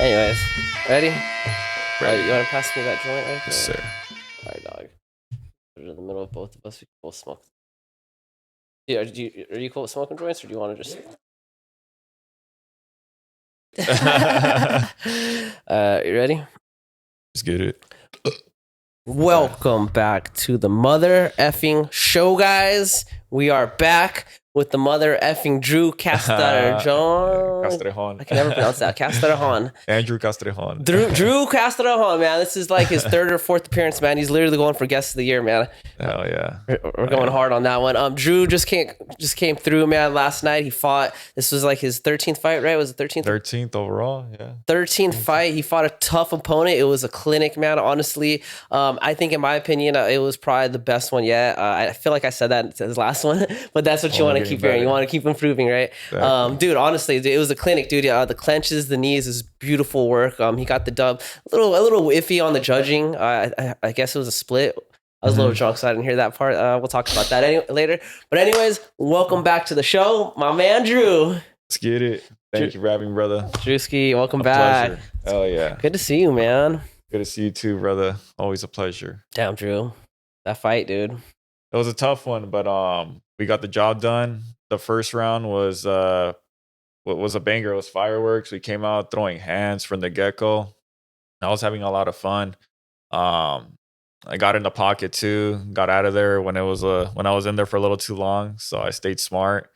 Anyways, ready? Ready. You want to pass me that joint right there? Yes, sir. All right, dog. Put it in the middle of both of us. We can both smoke. Yeah, are you cool with smoking joints, or do you want to just? You ready? Let's get it. Welcome back to the mother effing show, guys. We are back with the mother effing Drew Castrejon. Castrejon. I can never pronounce that. Castrejon. Andrew Castrejon. Drew Castrejon, man. This is like his third or fourth appearance, man. He's literally going for guest of the year, man. Hell yeah. We're going hard on that one. Drew just came through, man. Last night he fought. This was like his 13th fight, right? Was it 13th? 13th overall, yeah. 13th fight. He fought a tough opponent. It was a clinic, man. Honestly, I think in my opinion, it was probably the best one yet. I feel like I said that in his last one, but that's what you want to keep hearing. You want to keep improving, right? Exactly. Dude, honestly, it was a clinic, dude. The clenches, the knees is beautiful work. He got the dub. A little iffy on the judging. I guess it was a split. I was a little drunk, so I didn't hear that part. We'll talk about that later. But anyways, welcome back to the show, my man, Drew. Let's get it. Thank you for having me, brother. Drewski, welcome back. Pleasure. Hell yeah. Good to see you, man. Good to see you too, brother. Always a pleasure. Damn, Drew. That fight, dude. It was a tough one, but we got the job done. The first round was a banger. It was fireworks. We came out throwing hands from the get-go. I was having a lot of fun. I got in the pocket too. Got out of there when I was in there for a little too long. So I stayed smart.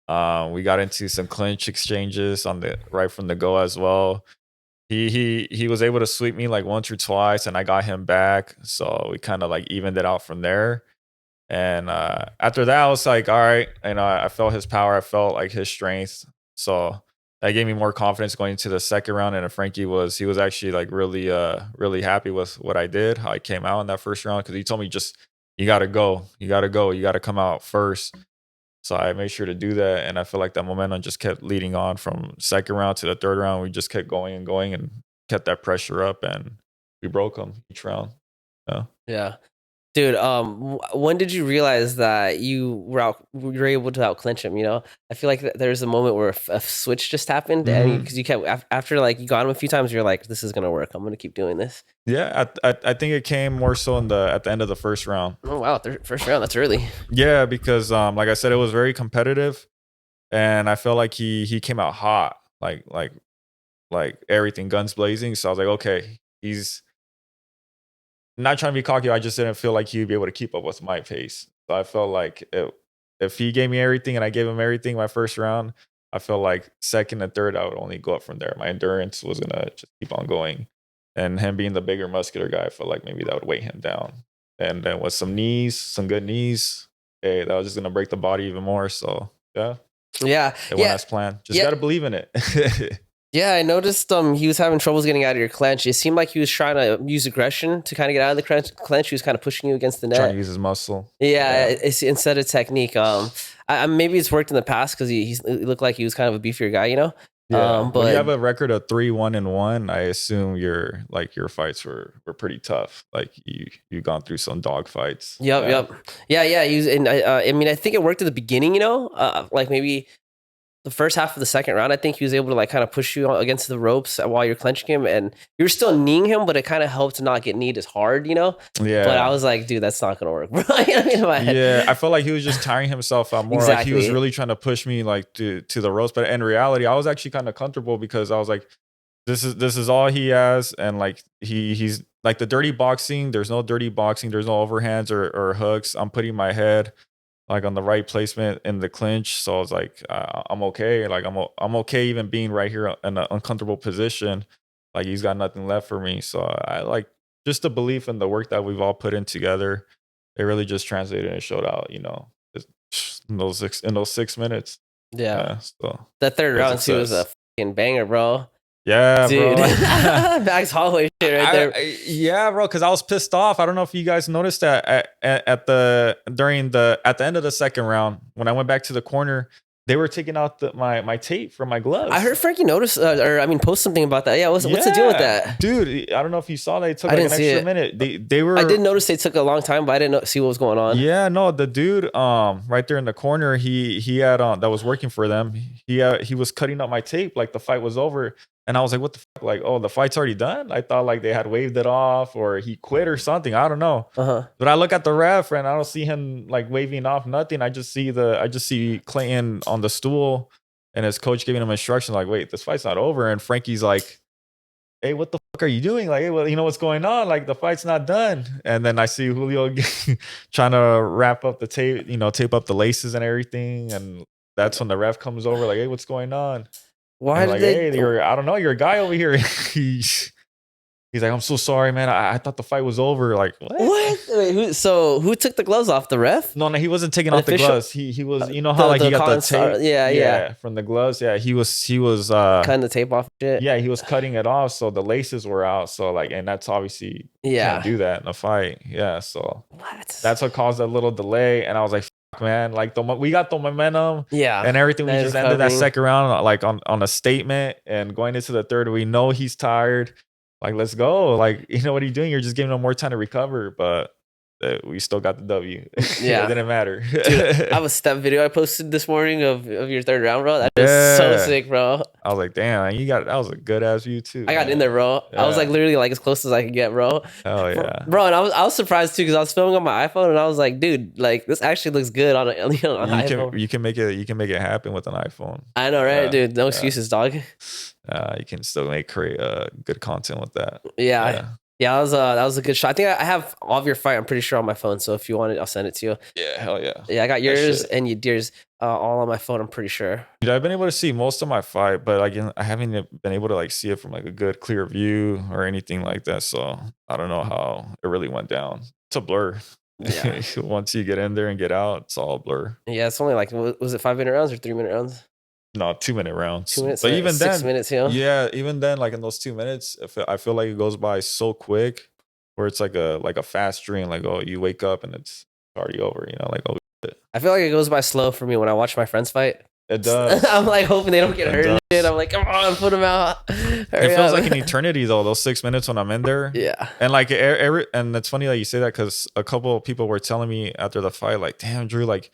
We got into some clinch exchanges right from the go as well. He was able to sweep me like once or twice, and I got him back. So we kind of like evened it out from there. And after that, I was like, all right, I felt his power. I felt like his strength. So that gave me more confidence going into the second round. And Frankie was actually like really happy with what I did, how I came out in that first round. Cause he told me you got to go, you got to come out first. So I made sure to do that. And I feel like that momentum just kept leading on from second round to the third round. We just kept going and going and kept that pressure up, and we broke him each round. Yeah. Dude, when did you realize that you were able to out clinch him? I feel like there's a moment where a switch just happened, and because you kept after like you got him a few times, you're like, this is gonna work. I'm gonna keep doing this. Yeah, I think it came more so at the end of the first round. Oh wow, first round, that's early. Yeah, because like I said, it was very competitive, and I felt like he came out hot, like everything guns blazing. So I was like, okay, he's not trying to be cocky. I just didn't feel like he'd be able to keep up with my pace. So I felt like if he gave me everything and I gave him everything my first round, I felt like second and third, I would only go up from there. My endurance was going to just keep on going. And him being the bigger, muscular guy, I felt like maybe that would weigh him down. And then with some good knees, hey, that was just going to break the body even more. So, yeah. Yeah. It went as planned. Just got to believe in it. Yeah, I noticed he was having troubles getting out of your clench. It seemed like he was trying to use aggression to kind of get out of the clench. He was kind of pushing you against the net. Trying to use his muscle. Yeah. It's instead of technique. Maybe it's worked in the past because he looked like he was kind of a beefier guy, Yeah, but when you have a record of 3-1-1, I assume your fights were pretty tough. Like you gone through some dog fights. Yep. Yeah. He was, and I think it worked at the beginning. Like maybe the first half of the second round, I think he was able to like kind of push you against the ropes while you're clenching him, and you were still kneeing him, but it kind of helped to not get kneed as hard, Yeah. But I was like, dude, that's not gonna work, bro. Yeah, I felt like he was just tiring himself out more. Exactly. Like he was really trying to push me like to the ropes. But in reality, I was actually kind of comfortable because I was like, this is all he has, and like he's like the dirty boxing. There's no dirty boxing. There's no overhands or hooks. I'm putting my head like on the right placement in the clinch. So I was like, I'm okay. Like I'm okay even being right here in an uncomfortable position. Like he's got nothing left for me. So I like just the belief in the work that we've all put in together. It really just translated and showed out, in those 6 minutes. Yeah. So that third round too was a fucking banger, bro. Yeah, dude. Bro. Max Holloway shit right there. Yeah, bro, because I was pissed off. I don't know if you guys noticed that at the end of the second round, when I went back to the corner, they were taking out my tape from my gloves. I heard Frankie post something about that. Yeah, what's the deal with that? Dude, I don't know if you saw that. It took like an extra minute. They were. I did notice they took a long time, but I didn't see what was going on. Yeah, no, the dude right there in the corner, he had that was working for them. He was cutting up my tape like the fight was over. And I was like, what the fuck? Like, oh, the fight's already done? I thought like they had waved it off or he quit or something. I don't know. But I look at the ref and I don't see him like waving off nothing. I just see Clayton on the stool and his coach giving him instructions like, wait, this fight's not over. And Frankie's like, hey, what the fuck are you doing? Like, hey, well, you know what's going on? Like, the fight's not done. And then I see Julio trying to wrap up the tape, tape up the laces and everything. And that's when the ref comes over like, hey, what's going on? Why did like, they? Hey, I don't know, you're a guy over here. He's like, I'm so sorry, man. I thought the fight was over. Like, what? Wait, who took the gloves off? The ref? No, he wasn't taking off the gloves. He was, you know how like he got the tape? Yeah, from the gloves. Yeah, he was cutting the tape off shit. Yeah, he was cutting it off, so the laces were out. So like, and that's obviously you can't do that in a fight. Yeah, so that's what caused that little delay. And I was like, fuck, man, like we got the momentum, and everything. We just ended that second round like on a statement, and going into the third, we know he's tired. Like, let's go. Like, you know what are you doing? You're just giving him more time to recover, but we still got the W. Yeah, it didn't matter. Dude, I have a step video I posted this morning of your third round, bro. That was so sick, bro. I was like, damn, that was a good ass view too. I got in there, bro. Yeah. I was like literally like as close as I could get, bro. Hell yeah, bro. And I was surprised too because I was filming on my iPhone and I was like, dude, like this actually looks good on an iPhone. You can make it happen with an iPhone. I know, right, dude? No excuses, dog. You can still create good content with that. Yeah, that was a good shot. I think I have all of your fight. I'm pretty sure on my phone. So if you want it, I'll send it to you. Yeah, hell yeah. Yeah, I got yours and yours all on my phone. I'm pretty sure. Dude, I've been able to see most of my fight, but again, I haven't been able to like see it from like a good clear view or anything like that. So I don't know how it really went down. It's a blur. Yeah. Once you get in there and get out, it's all blur. Yeah, it's only like, was it 5-minute rounds or 3-minute rounds? No, 2-minute rounds. 2 minutes, but even 6 then, minutes, yeah, even then, like in those 2 minutes, I feel like it goes by so quick, where it's like a fast dream. Like, oh, you wake up and it's already over. Like, oh, shit. I feel like it goes by slow for me when I watch my friends fight. It does. I'm like hoping they don't get hurt and shit. I'm like, come on, put them out. It feels like an eternity though. Those 6 minutes when I'm in there. Yeah. And like and it's funny that you say that because a couple of people were telling me after the fight, like, damn, Drew, like.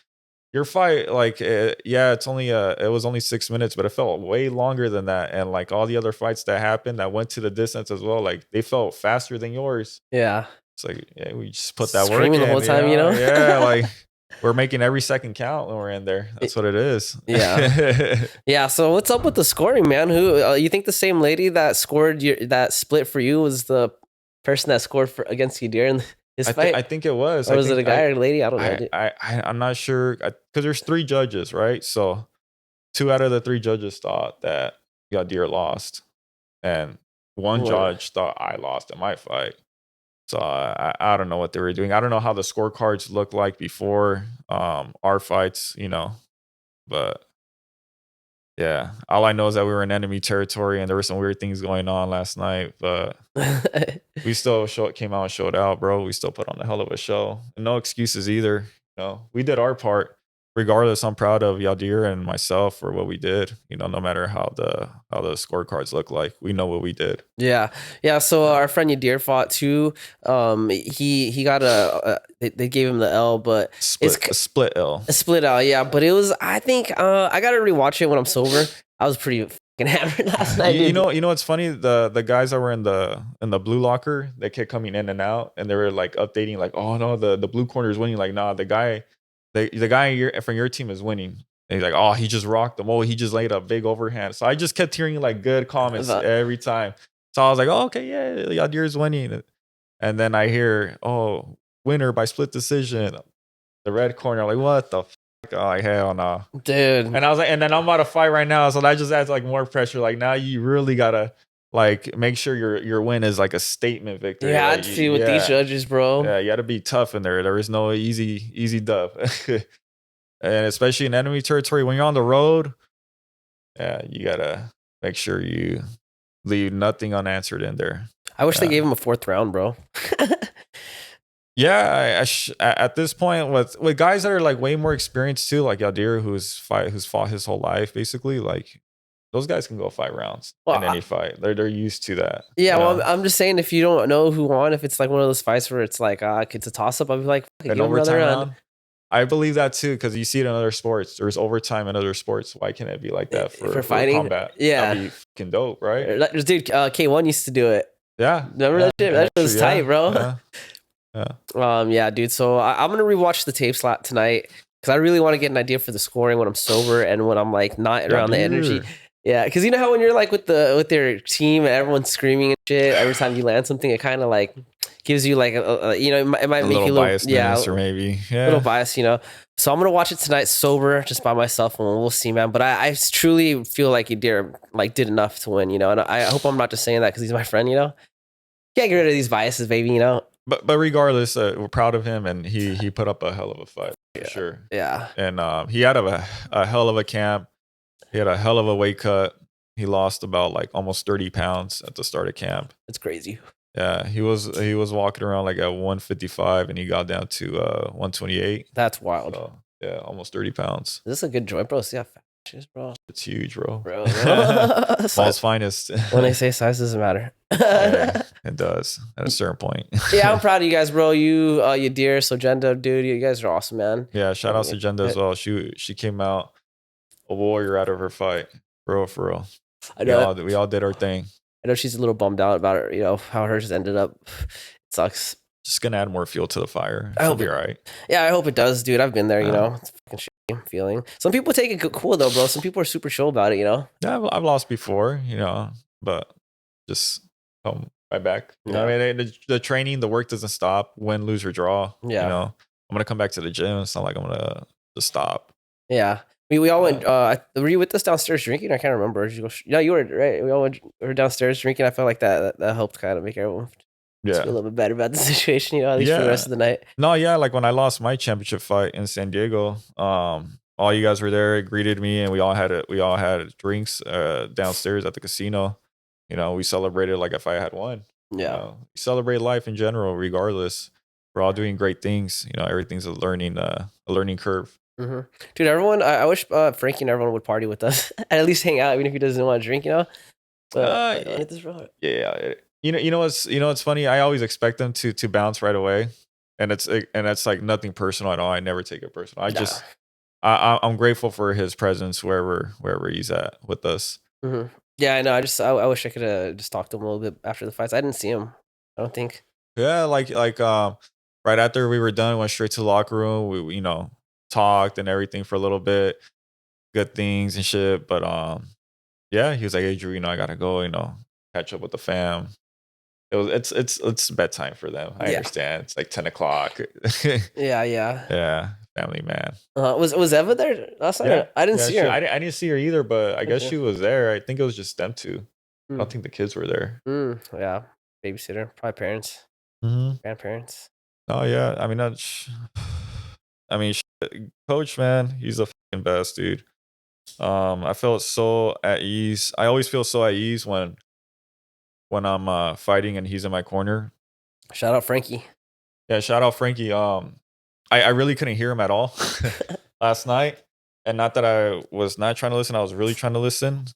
Your fight, like, it's only it was only 6 minutes, but it felt way longer than that. And like all the other fights that happened that went to the distance as well, like they felt faster than yours. Yeah, it's like we just put that work in the whole time, Yeah, like we're making every second count when we're in there. That's what it is. Yeah, yeah. So what's up with the scoring, man? Who you think the same lady that scored that split for you was the person that scored against Yadir in his fight? I think it was. Or was it a guy or a lady? I don't know. I'm not sure because there's 3 judges, right? So 2 out of the 3 judges thought that Yadir lost, and 1 judge thought I lost in my fight. So I don't know what they were doing. I don't know how the scorecards looked like before our fights, but yeah, all I know is that we were in enemy territory and there were some weird things going on last night, but we still came out and showed out, bro. We still put on a hell of a show. And no excuses either. We did our part. Regardless, I'm proud of Yadir and myself for what we did. No matter how the scorecards look like, we know what we did. Yeah. So our friend Yadir fought too. He got they gave him the L, but it's a split L. A split L, yeah. But it was, I think, I gotta rewatch it when I'm sober. I was pretty fucking hammered last night. You know what's funny? The guys that were in the blue locker, they kept coming in and out, and they were like updating, like, oh no, the blue corner is winning. Like, nah, the guy from your team is winning. And he's like, oh, he just rocked them. Oh, he just laid a big overhand. So I just kept hearing like good comments every time. So I was like, oh, okay, yeah, Yadir's winning. And then I hear, oh, winner by split decision. The red corner, like, what the fuck? Oh, hell no. Dude. And I was like, and then I'm about to fight right now. So that just adds like more pressure. Like now you really gotta like make sure your win is like a statement victory. Yeah, like, I'd see with these judges, bro. Yeah, you got to be tough in there. There is no easy dub, and especially in enemy territory when you're on the road. Yeah, you gotta make sure you leave nothing unanswered in there. I wish they gave him a 4th round, bro. Yeah, at this point with guys that are like way more experienced too, like Yadir, who's fought his whole life basically, like. Those guys can go 5 rounds in any fight. They're used to that. Yeah, well, I'm just saying if you don't know who won, if it's like one of those fights where it's like it's a toss up, I'd be like, give him another round. I believe that too, because you see it in other sports. There's overtime in other sports. Why can't it be like that for fighting? combat? Yeah, that'd be fucking dope, right? Dude, K1 used to do it. Yeah, remember that shit? That was tight, bro. Yeah. Dude. So I'm gonna rewatch the tape slot tonight because I really want to get an idea for the scoring when I'm sober and when I'm like not around the energy. Yeah, because you know how when you're like with their team and everyone's screaming and shit every time you land something, it kind of like gives you like it might make you a little biasness, or maybe a little bias, So I'm gonna watch it tonight sober, just by myself, and we'll see, man. But I truly feel like he did enough to win, and I hope I'm not just saying that because he's my friend, Can't get rid of these biases, baby, But regardless, we're proud of him, and he put up a hell of a fight, for sure. Yeah, and he had a hell of a camp. He had a hell of a weight cut. He lost about like almost 30 pounds at the start of camp. That's crazy. Yeah, he was walking around like at 155, and he got down to 128. That's wild. So, yeah, almost 30 pounds. Is this a good joint, bro? See how fat she is, bro. It's huge, bro. Mall's finest. When they say size doesn't matter. Yeah, it does at a certain point. Yeah, I'm proud of you guys, bro. You dear Sojenda, dude. You guys are awesome, man. Yeah, shout out to Sojenda as well. She came out a warrior out of her fight, for real. I know we all did our thing. I know she's a little bummed out about it, how hers ended up. It sucks. Just gonna add more fuel to the fire. She'll be all right. Yeah, I hope it does, dude. I've been there, It's a fucking shitty feeling. Some people take it cool though, bro. Some people are super chill about it, Yeah, I've lost before, but just come right back. You know what I mean? The training, the work doesn't stop. Win, lose, or draw. Yeah. I'm gonna come back to the gym. It's not like I'm gonna just stop. Yeah. We all went. Were you with us downstairs drinking? I can't remember. Did you go? No, you were right. We all were downstairs drinking. I felt like that helped kind of make everyone feel a little bit better about the situation. At least for the rest of the night. No, yeah. Like when I lost my championship fight in San Diego, all you guys were there, greeted me, and we all had drinks downstairs at the casino. We celebrated like if I had won. Yeah, we celebrate life in general, regardless. We're all doing great things. Everything's a learning curve. Mm-hmm. Dude, everyone, I wish Frankie and everyone would party with us and at least hang out, even if he doesn't want to drink, But yeah. What's funny? I always expect them to bounce right away, and it's like nothing personal at all. I never take it personal. I'm grateful for his presence wherever he's at with us. Mm-hmm. Yeah, I know. I wish I could have just talked to him a little bit after the fights. I didn't see him. I don't think. Yeah, like right after we were done, went straight to the locker room. We talked and everything for a little bit, good things and shit. But yeah, he was like, "Hey Drew, I gotta go, catch up with the fam." It's bedtime for them. I understand. It's like 10 o'clock. Yeah, family man. Was Eva there last night? Yeah. I didn't see her. I didn't see her either, but I guess she was there. I think it was just them two. I don't think the kids were there. Yeah, babysitter, probably parents, grandparents. Oh yeah, I mean, Coach, man, he's the fucking best, dude. I felt so at ease. I always feel so at ease when I'm fighting and he's in my corner. Shout out Frankie. Yeah, shout out Frankie. I really couldn't hear him at all last night, and not that I was not trying to listen. I was really trying to listen.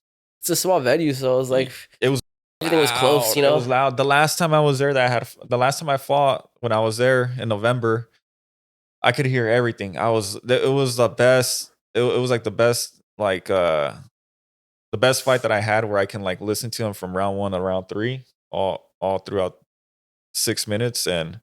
It's a small venue, so it was like everything was close. It was loud. The last time I was there, the last time I fought when I was there in November, I could hear everything. It was the best. It was like the best, the best fight that I had where I can like listen to him from round 1 to round 3, all throughout 6 minutes. And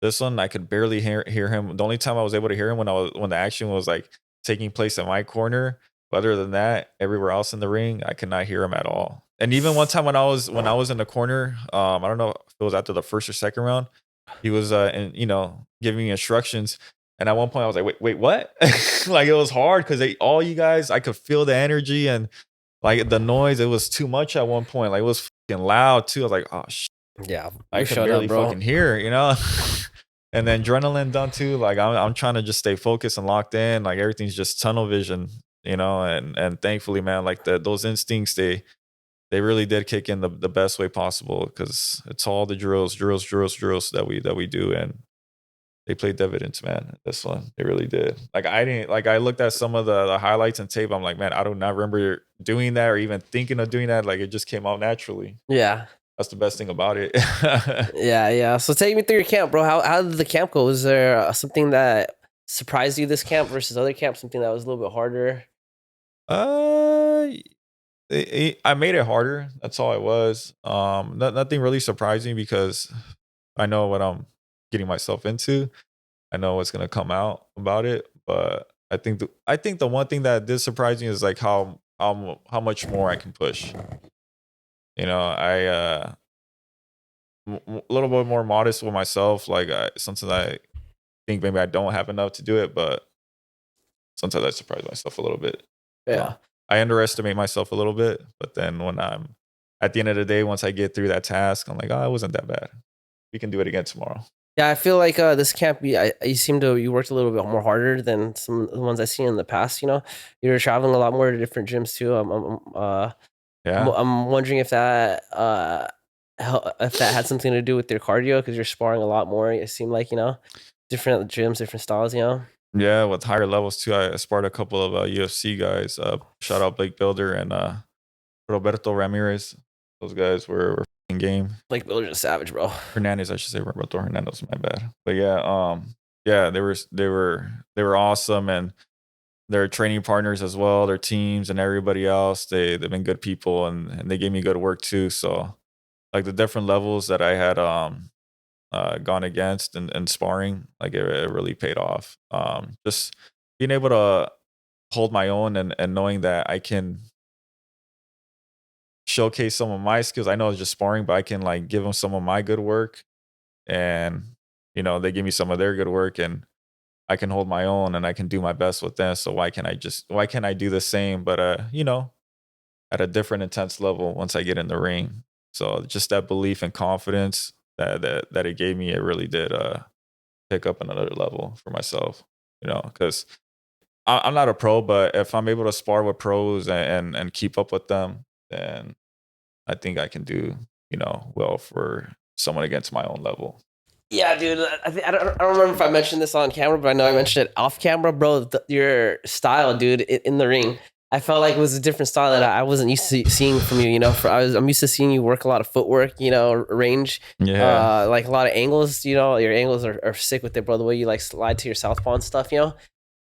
this one, I could barely hear him. The only time I was able to hear him when the action was like taking place in my corner. But other than that, everywhere else in the ring, I could not hear him at all. And even one time when I was in the corner, I don't know if it was after the first or second round, he was giving me instructions. And at one point I was like, wait, what? Like it was hard because all you guys, I could feel the energy and like the noise. It was too much at one point. Like it was fucking loud too. I was like, oh shit. Yeah, I could barely fucking hear, And then adrenaline done too. Like I'm trying to just stay focused and locked in. Like everything's just tunnel vision, And thankfully, man, like those instincts, they really did kick in the best way possible because it's all the drills that we do, and they played dividends, man. This one, they really did. Like I looked at some of the highlights and tape. I'm like, man, I do not remember doing that or even thinking of doing that. Like it just came out naturally. Yeah. That's the best thing about it. Yeah. So take me through your camp, bro. How did the camp go? Was there something that surprised you this camp versus other camps? Something that was a little bit harder? Uh, I made it harder. That's all it was. Nothing really surprising because I know what I'm getting myself into. I know what's gonna come out about it. But I think the one thing that did surprise me is like how much more I can push. A little bit more modest with myself. Like sometimes I think maybe I don't have enough to do it, but sometimes I surprise myself a little bit. Yeah. I underestimate myself a little bit, but then when I'm at the end of the day, once I get through that task, I'm like, oh, it wasn't that bad. We can do it again tomorrow. Yeah, I feel like this camp, you worked a little bit more harder than some of the ones I've seen in the past. You were traveling a lot more to different gyms too. Yeah. I'm wondering if that if that had something to do with your cardio because you're sparring a lot more. It seemed like different gyms, different styles. Yeah, with higher levels too. I sparred a couple of UFC guys. Shout out Blake Builder and Roberto Ramirez. Those guys were f***ing game. Like Builder's a savage, bro. Hernandez, I should say. Roberto Hernandez, my bad. But yeah, they were awesome, and their training partners as well, their teams and everybody else. They've been good people, and they gave me good work too. So like the different levels that I had gone against and sparring, like it really paid off. Just being able to hold my own and knowing that I can showcase some of my skills. I know it's just sparring, but I can like give them some of my good work, and they give me some of their good work, and I can hold my own and I can do my best with them. So why can't I do the same, but at a different intense level once I get in the ring. So just that belief and confidence that it gave me, it really did pick up another level for myself. Because I'm not a pro, but if I'm able to spar with pros and keep up with them, then I think I can do well for someone against my own level. Yeah, dude. I don't remember if I mentioned this on camera, but I know I mentioned it off camera, bro. Your style, dude, in the ring, I felt like it was a different style that I wasn't used to seeing from you. I'm used to seeing you work a lot of footwork, range, Yeah. like a lot of angles. Your angles are sick with it, bro. The way you like slide to your southpaw and stuff.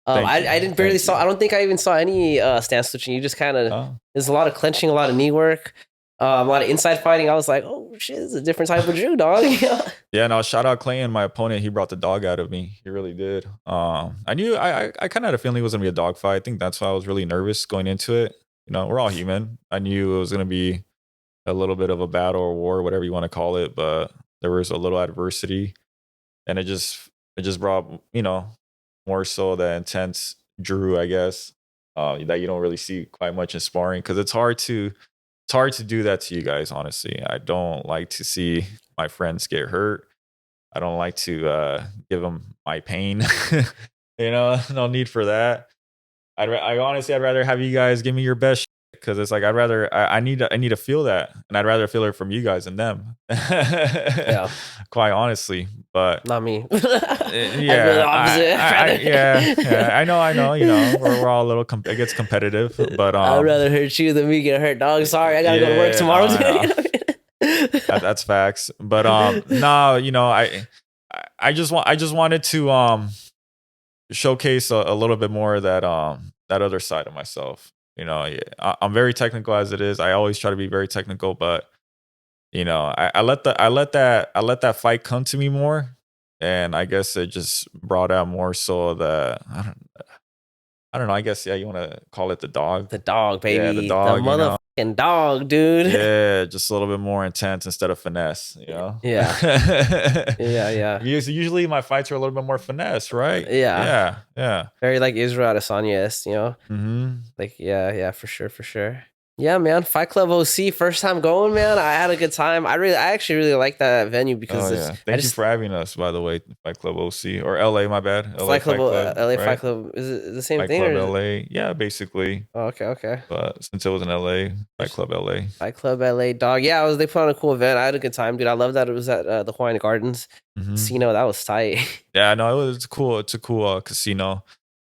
I didn't barely saw. I don't think I even saw any stance switching. You just kind of there's a lot of clenching, a lot of knee work. A lot of inside fighting. I was like, oh shit, this is a different type of Drew, dog. Yeah, no, shout out Clayton, my opponent. He brought the dog out of me. He really did. I knew I kind of had a feeling it was gonna be a dog fight. I think that's why I was really nervous going into it. We're all human. I knew it was gonna be a little bit of a battle or war, whatever you want to call it, but there was a little adversity, and it just brought more so the intense Drew, I guess, that you don't really see quite much in sparring because it's hard to do that to you guys, honestly. I don't like to see my friends get hurt. I don't like to give them my pain. No need for that. I honestly, I'd rather have you guys give me your best because it's like I need to feel that, and I'd rather feel it from you guys than them. Yeah, quite honestly, but not me. yeah, I know. We're all a little. It gets competitive, but I'd rather hurt you than me get hurt, dog. Sorry, I gotta go to work tomorrow. That's facts. But no, I just wanted to showcase a little bit more of that other side of myself. I'm very technical as it is. I always try to be very technical, but I let that fight come to me more, and I guess it just brought out more so I don't know. I guess you want to call it the dog. The dog, baby. Yeah, the dog. The motherfucking dog, dude. Yeah, just a little bit more intense instead of finesse. Yeah. Yeah. Usually my fights are a little bit more finesse, right? Yeah. Yeah. Very like Israel Adesanya-esque, Mm-hmm. Like yeah, for sure. Yeah, man. Fight Club OC, first time going, man. I had a good time. I actually really like that venue because Thank you for having us, by the way, Fight Club OC or LA, my bad. LA Fight Club, LA right? Fight Club. Is it the same Fight thing? Club LA, yeah, basically. Oh, okay. But since it was in LA, Fight Club LA. Fight Club LA, dog. Yeah, they put on a cool event. I had a good time, dude. I love that it was at the Hawaiian Gardens casino. That was tight. Yeah, no, it's cool. It's a cool casino.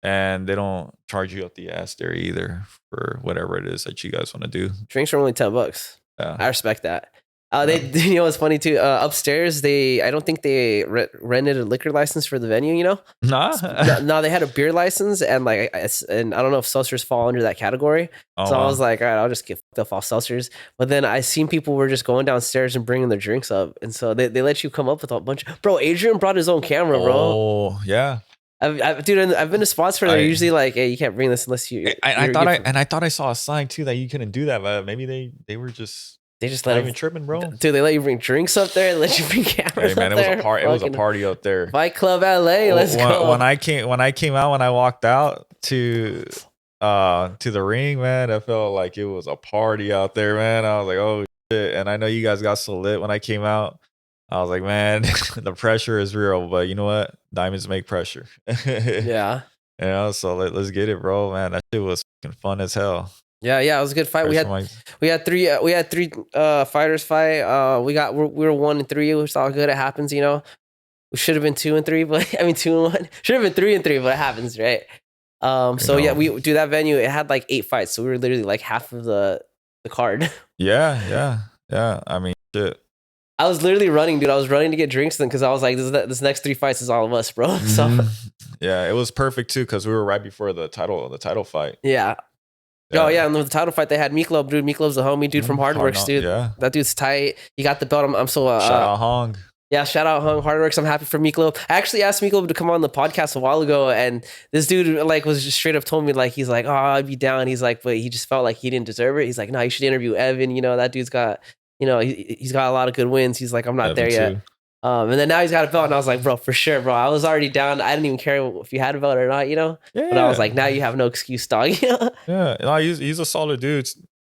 And they don't charge you up the ass there either for whatever it is that you guys want to do. Drinks are only $10. Yeah. I respect that. They, you know, what's funny too. Upstairs, I don't think they rented a liquor license for the venue. You know, Nah. no, they had a beer license, and like, and I don't know if seltzers fall under that category. So I was like, all right, I'll just get fucked up off seltzers. But then I seen people were just going downstairs and bringing their drinks up, and so they let you come up with a bunch. Bro, Adrian brought his own camera, bro. Oh yeah. Dude, I've been to spots where they're usually like, "Hey, you can't bring this unless you." I thought I saw a sign too that you couldn't do that, but maybe they were just. They just let even tripping, bro. Dude, they let you bring drinks up there and let you bring cameras. Hey man, up there. It was a party up there. Fight Club LA, let's go. When I came out, when I walked out to the ring, man, I felt like it was a party out there, man. I was like, oh shit. And I know you guys got so lit when I came out. I was like, man, the pressure is real, but you know what? Diamonds make pressure. Yeah. You know, so let's get it, bro, man. That shit was fucking fun as hell. Yeah, it was a good fight. We had three fighters fight. We were 1-3, which is all good. It happens, you know. We should have been 2-3, but I mean 2-1. Should have been 3-3, but it happens, right? So yeah, we do that venue. It had like 8 fights, so we were literally like half of the card. Yeah. I mean, shit. I was literally running, dude. I was running to get drinks then because I was like, this next 3 fights is all of us, bro. So yeah, it was perfect too because we were right before the title fight. Yeah. Oh yeah, and the title fight they had Meatloaf, dude. Meatloaf's a homie, dude from Hardworks, dude. Yeah. That dude's tight. He got the belt. I'm so shout out Hong. Yeah, shout out Hung Hardworks. I'm happy for Meatloaf. I actually asked Meatloaf to come on the podcast a while ago, and this dude like was just straight up told me like he's like, oh, I'd be down. He's like, but he just felt like he didn't deserve it. He's like, no, you should interview Evan. You know that dude's got, you know, he's got a lot of good wins. He's like, I'm not there yet. And then now he's got a belt, and I was like, bro, for sure, bro. I was already down. I didn't even care if you had a belt or not, you know. Yeah. But I was like, now you have no excuse, dog. Yeah, no, he's a solid dude.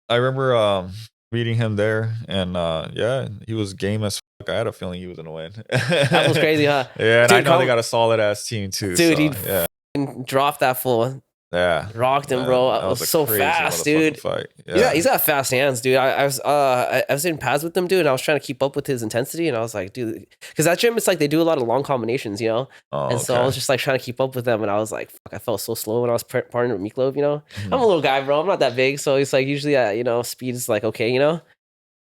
I remember meeting him there, and yeah, he was game as fuck. I had a feeling he was gonna win. That was crazy, huh? Yeah, and dude, I know they got a solid ass team too. Dude, so, he dropped that fool. Yeah, rocked him, bro. That was so fast, dude. Fight. Yeah, he's got fast hands, dude. I was in pads with him, dude, and I was trying to keep up with his intensity, and I was like, dude, because that gym, it's like they do a lot of long combinations, you know. So I was just like trying to keep up with them, and I was like, fuck, I felt so slow when I was partnering with Meatloaf, you know. I'm a little guy, bro. I'm not that big, so it's like usually, you know, speed is like okay, you know.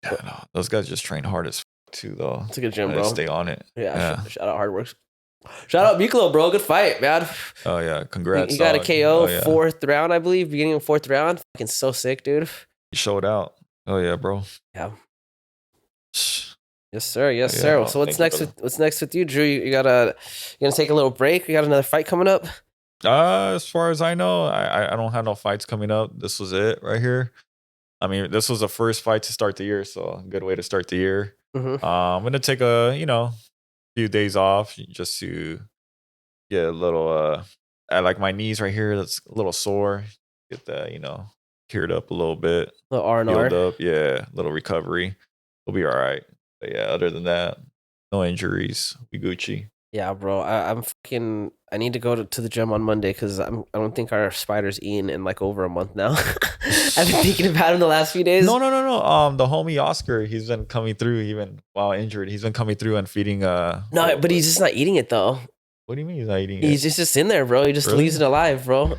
Yeah, no, those guys just train hard as fuck too, though. It's a good gym, bro. Stay on it. Yeah. Shout out Hardworks. Shout out Meatloaf, bro. Good fight, man. Oh yeah, congrats. You got a KO 4th round, I believe, beginning of 4th round. Fucking so sick, dude. You showed out. Oh yeah, bro. Yeah. Yes, sir. Yes, sir. So what's next with you, Drew? You gonna take a little break? You got another fight coming up? As far as I know, I don't have no fights coming up. This was it right here. I mean, this was the first fight to start the year, so a good way to start the year. I'm gonna take a few days off just to get a little I like my knees right here, that's a little sore, get that cured up a little bit, a little R&R up, yeah, little recovery, we'll be all right. But yeah, other than that, no injuries, we Gucci. Yeah, bro. I need to go to the gym on Monday because I don't think our Spider's eaten in like over a month now. I've been thinking about him the last few days. No. The homie Oscar, he's been coming through even while injured. He's been coming through and feeding. No, but he's just not eating it though. What do you mean he's not eating it? He's just in there, bro. He just leaves it alive, bro.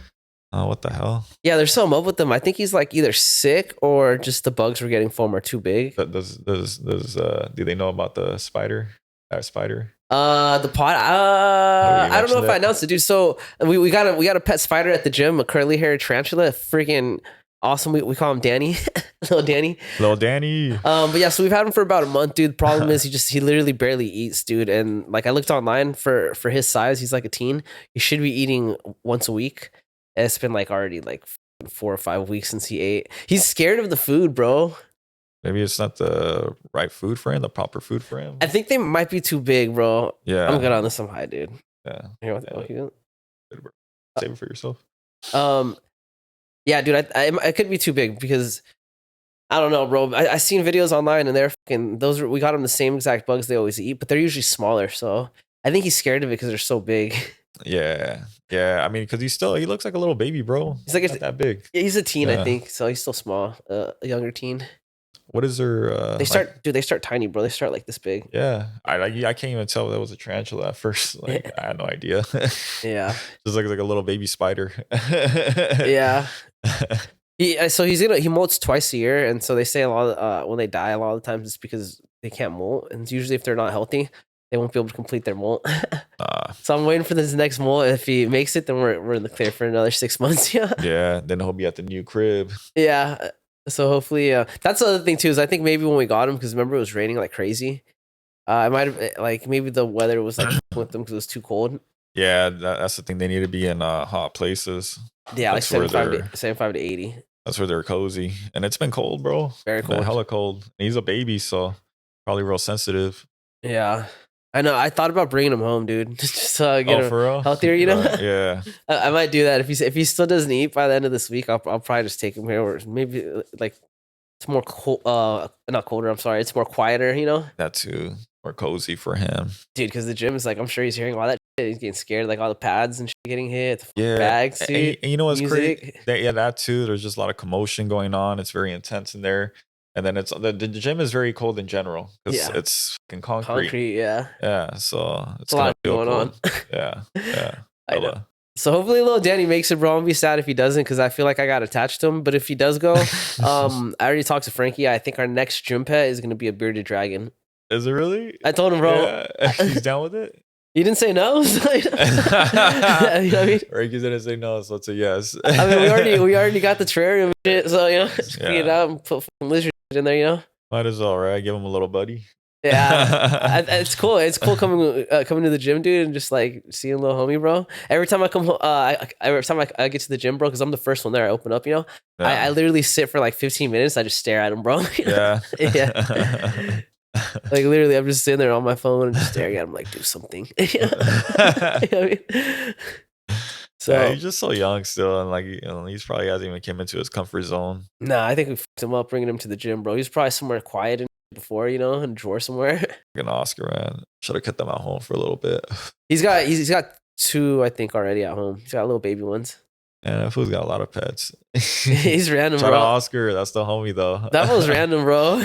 Oh, what the hell? Yeah, there's something up with him. I think he's like either sick or just the bugs we're getting from are too big. Do they know about the spider? Spider? The pot. I don't know if I announced it, dude. So we got a pet spider at the gym, a curly haired tarantula, freaking awesome. We call him Danny, little Danny. But yeah, so we've had him for about a month, dude. The problem is he literally barely eats, dude. And like I looked online for his size, he's like a teen. He should be eating once a week. And it's been like already like 4 or 5 weeks since he ate. He's scared of the food, bro. Maybe it's not the right food for him, the proper food for him. I think they might be too big, bro. Yeah. I'm good on this. I'm high, dude. Yeah. Save it for yourself. Yeah, dude, I could be too big because I don't know, bro. I seen videos online and they're fucking, we got them the same exact bugs they always eat, but they're usually smaller. So I think he's scared of it because they're so big. Yeah. I mean, because he looks like a little baby, bro. He's like not that big. Yeah, he's a teen, I think. So he's still small, a younger teen. What is their? They start tiny, bro. They start like this big. Yeah, I can't even tell that was a tarantula at first. Like I had no idea. Yeah, just looks like a little baby spider. Yeah. So he molts twice a year, and so they say a lot of, when they die, a lot of the times it's because they can't molt, and it's usually if they're not healthy, they won't be able to complete their molt. So I'm waiting for this next molt. If he makes it, then we're in the clear for another 6 months. Yeah. Yeah. Then he'll be at the new crib. Yeah. So hopefully, that's the other thing too. Is I think maybe when we got him, because remember it was raining like crazy. I might have like maybe the weather was like with them because it was too cold. Yeah, that's the thing. They need to be in hot places. Yeah, that's like 75 to 80. That's where they're cozy. And it's been cold, bro. Very cold. Hella cold. And he's a baby, so probably real sensitive. Yeah. I know. I thought about bringing him home, dude. Just get him for real? healthier, you know? Yeah. I might do that. If he still doesn't eat by the end of this week, I'll probably just take him here. Or maybe like it's more cold, not colder. I'm sorry. It's more quieter, you know? That too. More cozy for him. Dude, because the gym is like, I'm sure he's hearing all that shit. He's getting scared, like all the pads and shit getting hit. Yeah. Bags, dude. And you know what's crazy? That too. There's just a lot of commotion going on. It's very intense in there. And then it's the gym is very cold in general because it's fucking concrete. Yeah. So it's a lot going on. Yeah. I know. So hopefully little Danny makes it, bro. I'm gonna be sad if he doesn't because I feel like I got attached to him. But if he does go, I already talked to Frankie. I think our next gym pet is gonna be a bearded dragon. Is it really? I told him, bro. Yeah. He's down with it? You didn't say no? You know what I mean? Frankie didn't say no, so it's a yes. I mean, we already got the terrarium and shit, so just clean it out and put some lizards in there, you know? Might as well, right? Give him a little buddy. Yeah, it's cool. It's cool coming to the gym, dude, and just like seeing a little homie, bro. Every time I come, every time I get to the gym, bro, because I'm the first one there. I open up, you know. Yeah. I literally sit for like 15 minutes. I just stare at him, bro. Yeah. Like literally, I'm just sitting there on my phone and just staring at him, like do something. You know what I mean? So yeah, he's just so young still, and like he's probably hasn't even came into his comfort zone. Nah, I think we fucked him up bringing him to the gym, bro. He's probably somewhere quiet and before, you know, in a drawer somewhere. An Oscar, man. Should have kept them at home for a little bit. He's got 2, I think, already at home. He's got little baby ones. Yeah, that fool's got a lot of pets. He's random, Shout bro. out Oscar, that's the homie though. That was random, bro.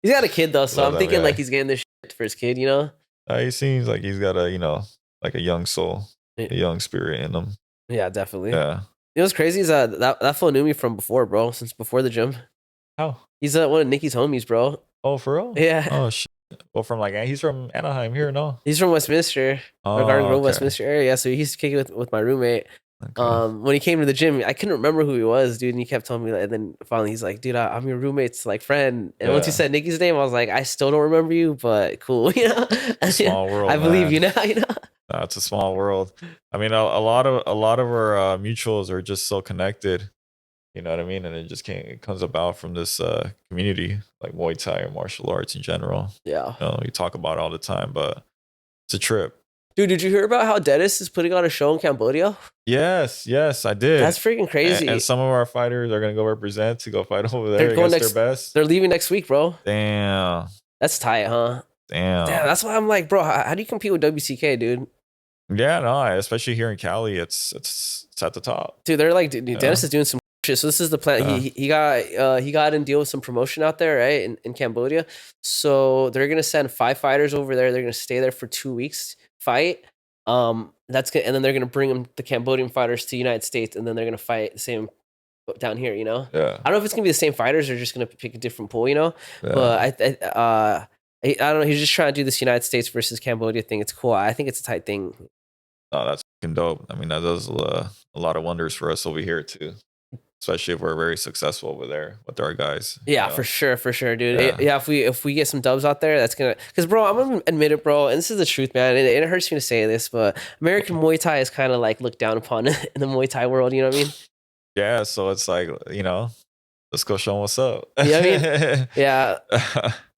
He's got a kid though, so I'm thinking like he's getting this shit for his kid, you know? He seems like he's got a, like a young soul, a young spirit in him. Yeah, definitely. Yeah. You know what's crazy is that fool knew me from before, bro, since before the gym. How? He's one of Nikki's homies, bro. Oh, for real? Yeah. Oh, shit. Well, he's from Anaheim here, no? He's from Westminster, Garden Grove, Westminster area. Yeah, so he used to kick it with my roommate. Okay. When he came to the gym, I couldn't remember who he was, dude. And he kept telling me that. And then finally, he's like, "Dude, I'm your roommate's like friend." And once he said Nikki's name, I was like, "I still don't remember you, but cool." You know, small world. I believe you now. You know, it's a small world. I mean, a lot of our mutuals are just so connected. You know what I mean? And it comes about from this community, like Muay Thai or martial arts in general. Yeah, we talk about it all the time, but it's a trip. Dude, did you hear about how Dennis is putting on a show in Cambodia? Yes, I did. That's freaking crazy. And some of our fighters are going to go represent to go fight over there against their best. They're leaving next week, bro. Damn. That's tight, huh? Damn. That's why I'm like, bro, how do you compete with WCK, dude? Yeah, no, especially here in Cali, it's at the top. Dude, they're like, dude, Dennis is doing some shit. So this is the plan. Yeah. He got in deal with some promotion out there, right, in Cambodia. So they're going to send 5 fighters over there. They're going to stay there for 2 weeks. Fight. That's good, and then they're gonna bring them the Cambodian fighters to the United States, and then they're gonna fight the same down here. You know, yeah. I don't know if it's gonna be the same fighters or just gonna pick a different pool. You know, but I don't know. He's just trying to do this United States versus Cambodia thing. It's cool. I think it's a tight thing. Oh, that's fucking dope. I mean, that does a lot of wonders for us over here too. Especially if we're very successful over there with our guys. Yeah, for sure, dude. Yeah, if we get some dubs out there, that's gonna. Because, bro, I'm gonna admit it, bro, and this is the truth, man. And it hurts me to say this, but American Muay Thai is kind of like looked down upon in the Muay Thai world. You know what I mean? Yeah. So it's like, let's go show them what's up. Yeah, I mean, yeah.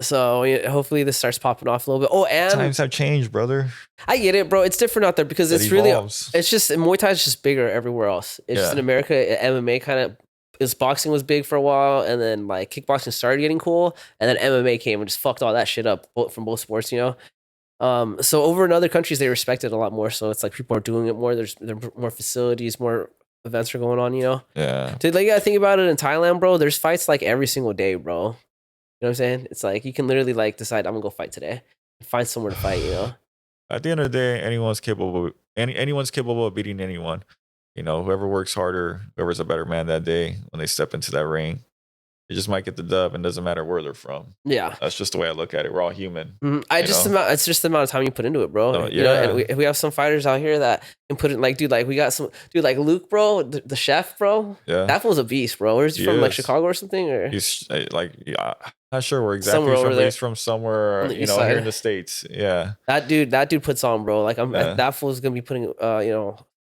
So hopefully this starts popping off a little bit. Oh, and times have changed, brother. I get it, bro. It's different out there because it's just Muay Thai is just bigger everywhere else. It's just in America, MMA kind of boxing was big for a while, and then like kickboxing started getting cool, and then MMA came and just fucked all that shit up from both sports, you know. So over in other countries they respect it a lot more. So it's like people are doing it more. There are more facilities, more events are going on, you know. Yeah. Dude, like, you gotta think about it in Thailand, bro. There's fights like every single day, bro. You know what I'm saying? It's like you can literally like decide I'm gonna go fight today, find somewhere to fight, you know. At the end of the day, anyone's capable of beating anyone. You know, whoever works harder, whoever's a better man that day when they step into that ring, they just might get the dub, and doesn't matter where they're from. Yeah, that's just the way I look at it. We're all human. It's just the amount of time you put into it, bro. Oh, You know, and we have some fighters out here that can put it like, dude, like we got some dude like Luke, bro, the chef, bro. Yeah, that was a beast, bro. Where's he from? Like Chicago or something? Or he's like, not sure where exactly he's from. He's from somewhere, you know, here in the States. Yeah, that dude puts on, bro. Like that fool's gonna be putting,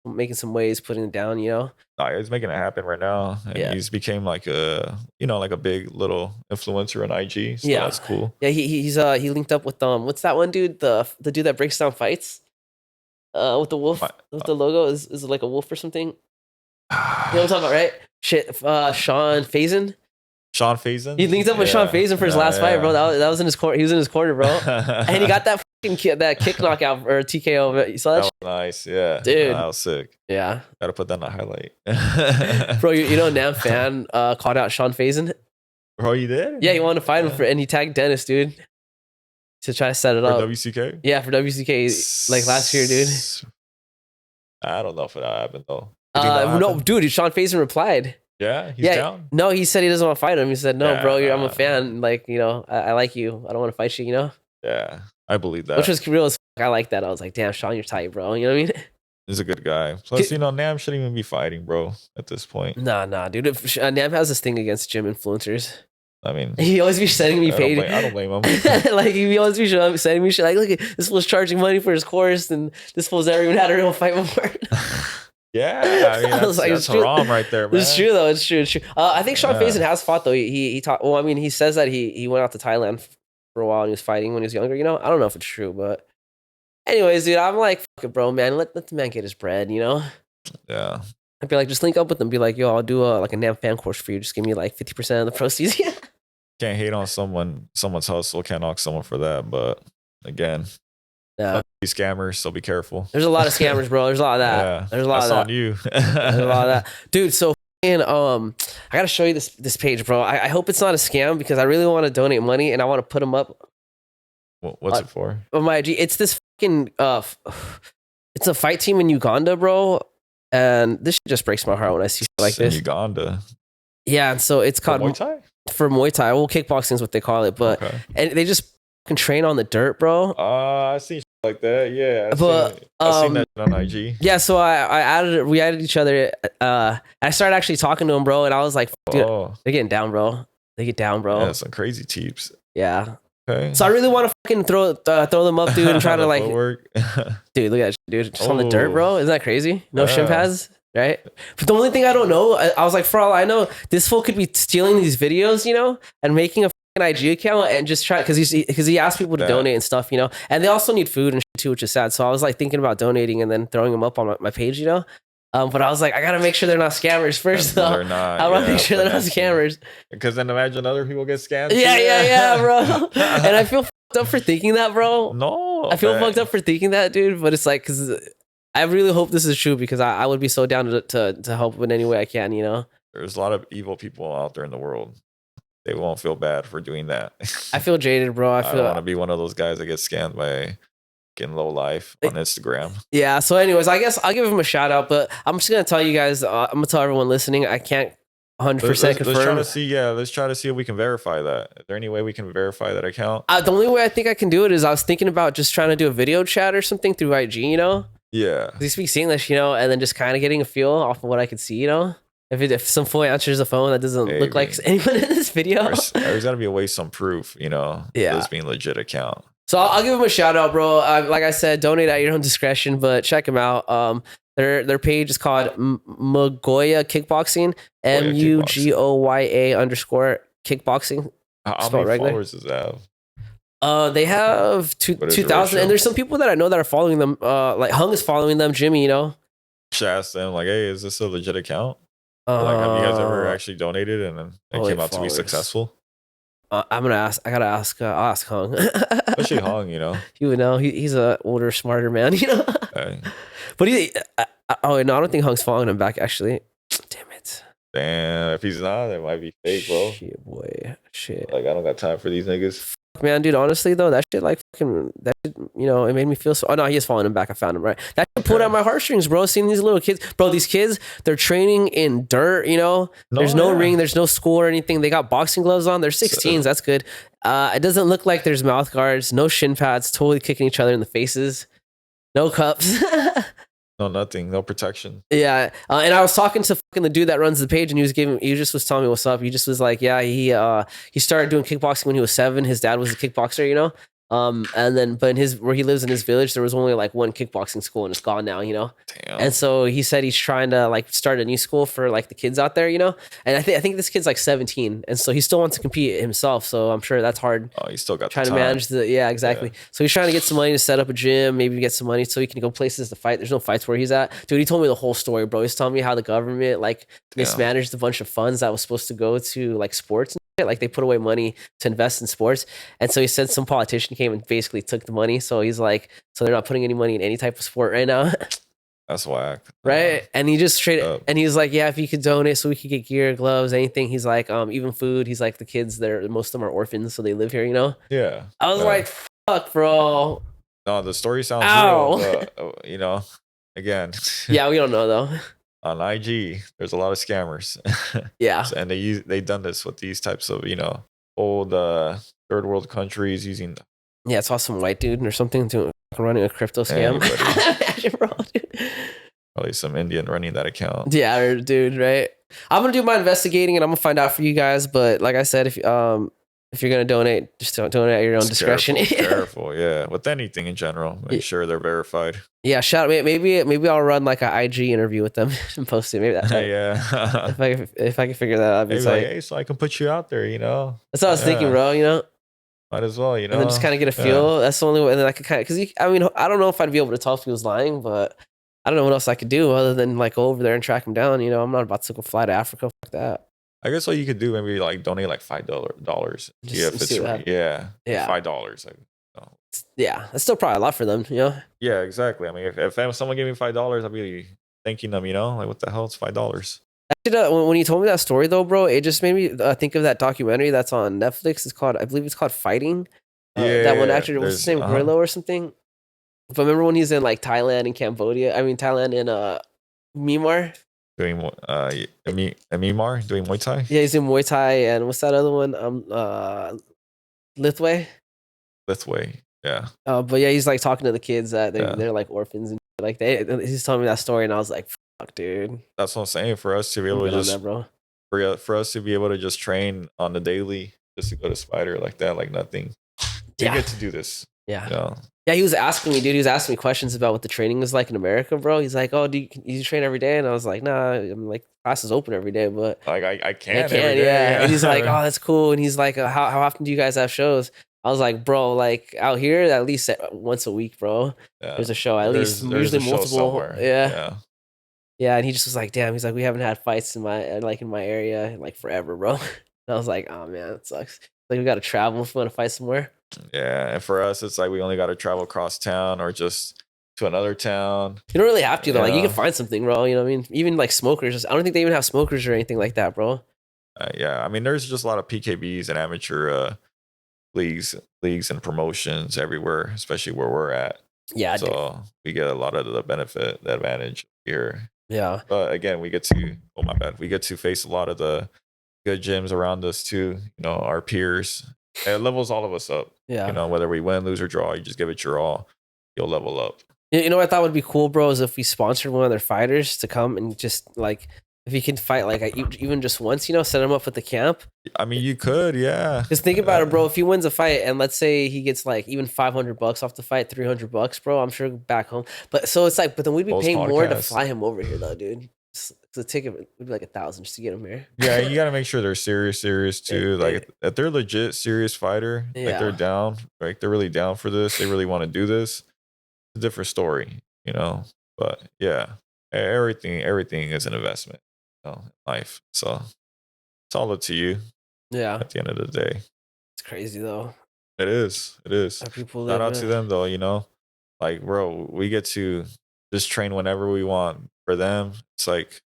making some waves, putting it down, you know. He's making it happen right now, and he's became like a, like a big little influencer on IG. So that's cool. Yeah, he linked up with what's that one dude? The dude that breaks down fights, with the wolf, with the logo is it like a wolf or something? You know what I'm talking about, right? Shit, Sean Faison. Sean Faison. He linked up with Sean Faison for his last fight, bro. That was in his corner. He was in his corner, bro, and he got that that kick knockout or TKO. You saw that? That was nice, yeah, dude. That was sick. Yeah, gotta put that in the highlight. Bro, you know, Nam Fan called out Sean Faison. Bro, you did? Yeah, he wanted to fight him and he tagged Dennis, dude, to try to set it up. For WCK? Yeah, for WCK, like last year, dude. I don't know if that happened though. No, dude, Sean Faison replied. Yeah, he's down. No, he said he doesn't want to fight him. He said, "No, bro, I'm a fan. Like, you know, I like you. I don't want to fight you. You know." Yeah, I believe that. Which was real as fuck. I like that. I was like, "Damn, Sean, you're tight, bro." You know what I mean? He's a good guy. Plus, Nam shouldn't even be fighting, bro. At this point, nah, dude. Nam has this thing against gym influencers. I mean, he always be sending me paid. I don't blame him. Like he always be sending me shit. Like, look, this fool's charging money for his course, and this fool's never even had a real fight before. Yeah, I mean, that's haram right there, man. It's true though. It's true. I think Sean Faison has fought though. He taught. Well, I mean, he says that he went out to Thailand for a while and he was fighting when he was younger. You know, I don't know if it's true, but anyways, dude, I'm like, fuck it, bro, man. Let the man get his bread. You know. Yeah. I'd be like, just link up with them. Be like, yo, I'll do a Nam fan course for you. Just give me like 50% of the proceeds. Can't hate on someone's hustle. Can't knock someone for that. But again. Yeah. These scammers, so be careful. There's a lot of scammers, bro. There's a lot of that. Yeah, there's a lot of that. On you. There's a lot of that, dude. So, I gotta show you this page, bro. I hope it's not a scam because I really want to donate money and I want to put them up. What's it for? On my IG. It's this fucking it's a fight team in Uganda, bro. And this shit just breaks my heart when I see shit like this. Uganda. Yeah, and so it's called Muay Thai. For Muay Thai. Well, kickboxing is what they call it, but and they just can train on the dirt, bro. I see like that, yeah. I've seen that on IG. Yeah, so we added each other. I started actually talking to him, bro, and I was like, dude, they're getting down, bro. They get down, bro. Yeah, some crazy teeps. Yeah. Okay. So I really want to fucking throw them up, dude, and try to like, dude, look at that, dude, just on the dirt, bro. Isn't that crazy? No shin pads, right? But the only thing I don't know, I was like, for all I know, this fool could be stealing these videos, you know, and making a an IG account and just try because he asked people to donate and stuff, you know, and they also need food and shit too, which is sad. So I was like thinking about donating and then throwing them up on my page, you know. But I was like, I gotta make sure they're not scammers first, though. They're not. I want to make sure they're not scammers. Because then imagine other people get scammed. Yeah, bro. And I feel fucked up for thinking that, bro. No, I feel fucked up for thinking that, dude. But it's like, because I really hope this is true because I would be so down to help in any way I can, you know. There's a lot of evil people out there in the world. They won't feel bad for doing that. I feel jaded, bro. I don't want to be one of those guys that gets scammed by getting low life on Instagram. Yeah. So, anyways, I guess I'll give him a shout out, but I'm just gonna tell you guys. I'm gonna tell everyone listening. I can't 100% confirm. Let's try to see. Yeah, let's try to see if we can verify that. Is there any way we can verify that account? The only way I think I can do it is I was thinking about just trying to do a video chat or something through IG. You know? Yeah. He speaks English, you know, and then just kind of getting a feel off of what I could see, you know. If some fool answers the phone that doesn't look like anyone in this video, there's got to be a way, some proof, you know, this being a legit account. So I'll give him a shout out, bro. Like I said, donate at your own discretion, but check them out. Their page is called Mugoya Kickboxing, MUGOYA _ How many followers does that have? They have 2,000, and there's some people that I know that are following them. Like Hung is following them, Jimmy, you know. Should ask them like, hey, is this a legit account? Like, have you guys ever actually donated and then it came out to be successful? I'm gonna ask. I gotta ask. I'll ask Hung. Especially Hung, you know. He would know. He's a older, smarter man, you know. But I don't think Hung's following him back. Actually, damn it. Damn, if he's not, it might be fake, bro. Shit, boy. Shit. Like I don't got time for these niggas. Man, dude, honestly though, that shit like fucking that shit, you know, it made me feel so. Oh no, he is falling him back. I found him, right. That shit pulled out my heartstrings, bro. Seeing these little kids, bro. These kids, they're training in dirt. You know, there's no ring, there's no school or anything. They got boxing gloves on. They're 16s. That's good. It doesn't look like there's mouth guards, no shin pads. Totally kicking each other in the faces. No cups. No, nothing. No protection. Yeah. And I was talking to fucking the dude that runs the page, and he just was telling me what's up. He just was like, yeah, he started doing kickboxing when he was 7. His dad was a kickboxer, you know? And then, but in where he lives in his village, there was only like one kickboxing school, and it's gone now, you know? Damn. And so he said he's trying to like start a new school for like the kids out there, you know? And I think this kid's like 17, and so he still wants to compete himself. So I'm sure that's hard. Oh, he still got trying to manage exactly. Yeah. So he's trying to get some money to set up a gym, maybe get some money so he can go places to fight. There's no fights where he's at. Dude, he told me the whole story, bro. He's telling me how the government like mismanaged a bunch of funds that was supposed to go to like sports. Like they put away money to invest in sports, and so he said some politician came and basically took the money. So he's like, so they're not putting any money in any type of sport right now. That's whack, right? And he just straight up, and he's like, yeah, if you could donate so we could get gear, gloves, anything. He's like, even food. He's like, the kids there, most of them are orphans, so they live here, you know. Yeah, I was like, fuck, bro. No, the story sounds real, but, you know, again. Yeah, we don't know though. On IG, there's a lot of scammers. Yeah. And they've done this with these types of, you know, old third world countries using. Yeah, it's some white dude or something running a crypto scam. Imagine, bro, dude. Probably some Indian running that account. Yeah, dude, right? I'm gonna do my investigating and I'm gonna find out for you guys. But like I said, if you're gonna donate, just don't donate at your own discretion. Careful, yeah. With anything in general, make sure they're verified. Yeah, maybe I'll run like an IG interview with them and post it. Maybe that. Yeah. if I can figure that out, maybe like, hey, so I can put you out there, you know. That's what I was thinking, bro. You know. Might as well, you know. And then just kind of get a feel. That's the only way. And then I could kind of, because I mean, I don't know if I'd be able to tell if he was lying, but I don't know what else I could do other than like go over there and track him down. You know, I'm not about to go fly to Africa. Fuck that. I guess what you could do, maybe like donate like $5. Yeah, if it's right. Yeah. $5. Like, no. Yeah, that's still probably a lot for them, you know. Yeah, exactly. I mean, if someone gave me $5, I'd be thanking them. You know, like what the hell? It's $5. Actually, when you told me that story though, bro, it just made me think of that documentary that's on Netflix. I believe it's called Fighting. That one actor, what's his name, Grillo or something. But remember when he's in like Thailand and Cambodia? I mean Thailand and Myanmar. Doing Myanmar, doing Muay Thai. Yeah, he's in Muay Thai, and what's that other one? Lithway. Yeah. But yeah, he's like talking to the kids that they're like orphans and like he's telling me that story, and I was like, fuck, dude. That's what I'm saying. For us to be able to just, for us to be able to just train on the daily, just to go to Spider like that, like nothing. We get to do this. Yeah. You know? Yeah, he was asking me, dude. He was asking me questions about what the training is like in America, bro. He's like, "Oh, do you train every day?" And I was like, "Nah, I'm like class is open every day, but like I can every day." Yeah. And he's like, "Oh, that's cool." And he's like, "How often do you guys have shows?" I was like, "Bro, like out here, at least once a week, bro. Yeah. There's a show at least, usually multiple." Yeah. And he just was like, "Damn." He's like, "We haven't had fights in my area like forever, bro." And I was like, "Oh man, it sucks. Like we got to travel if we want to fight somewhere." Yeah, and for us, it's like we only got to travel across town or just to another town. You don't really have to, though. Like you can find something, bro. You know what I mean? Even like smokers. I don't think they even have smokers or anything like that, bro. Yeah, I mean, there's just a lot of PKBs and amateur leagues and promotions everywhere, especially where we're at. Yeah, so we get a lot of the advantage here. Yeah, but again, we get to face a lot of the good gyms around us too. You know, our peers. It levels all of us up. Yeah. You know, whether we win, lose, or draw, you just give it your all. You'll level up. You know what I thought would be cool, bro, is if we sponsored one of their fighters to come and just like, if he can fight like even just once, you know, set him up with the camp. I mean, you could, yeah. Just think about it, bro. If he wins a fight and let's say he gets like even $500 off the fight, $300, bro, I'm sure back home. But so it's like, but then we'd be paying more to fly him over here, though, dude. The ticket would be like $1,000 just to get him here. Yeah, you got to make sure they're serious too. Like if they're legit serious fighter, like they're down, like they're really down for this. They really want to do this. It's a different story, you know. But yeah, everything is an investment, you know, in life. So it's all up to you. Yeah. At the end of the day, it's crazy though. It is. Shout out to them though. You know, like bro, we get to just train whenever we want. For them, it's like.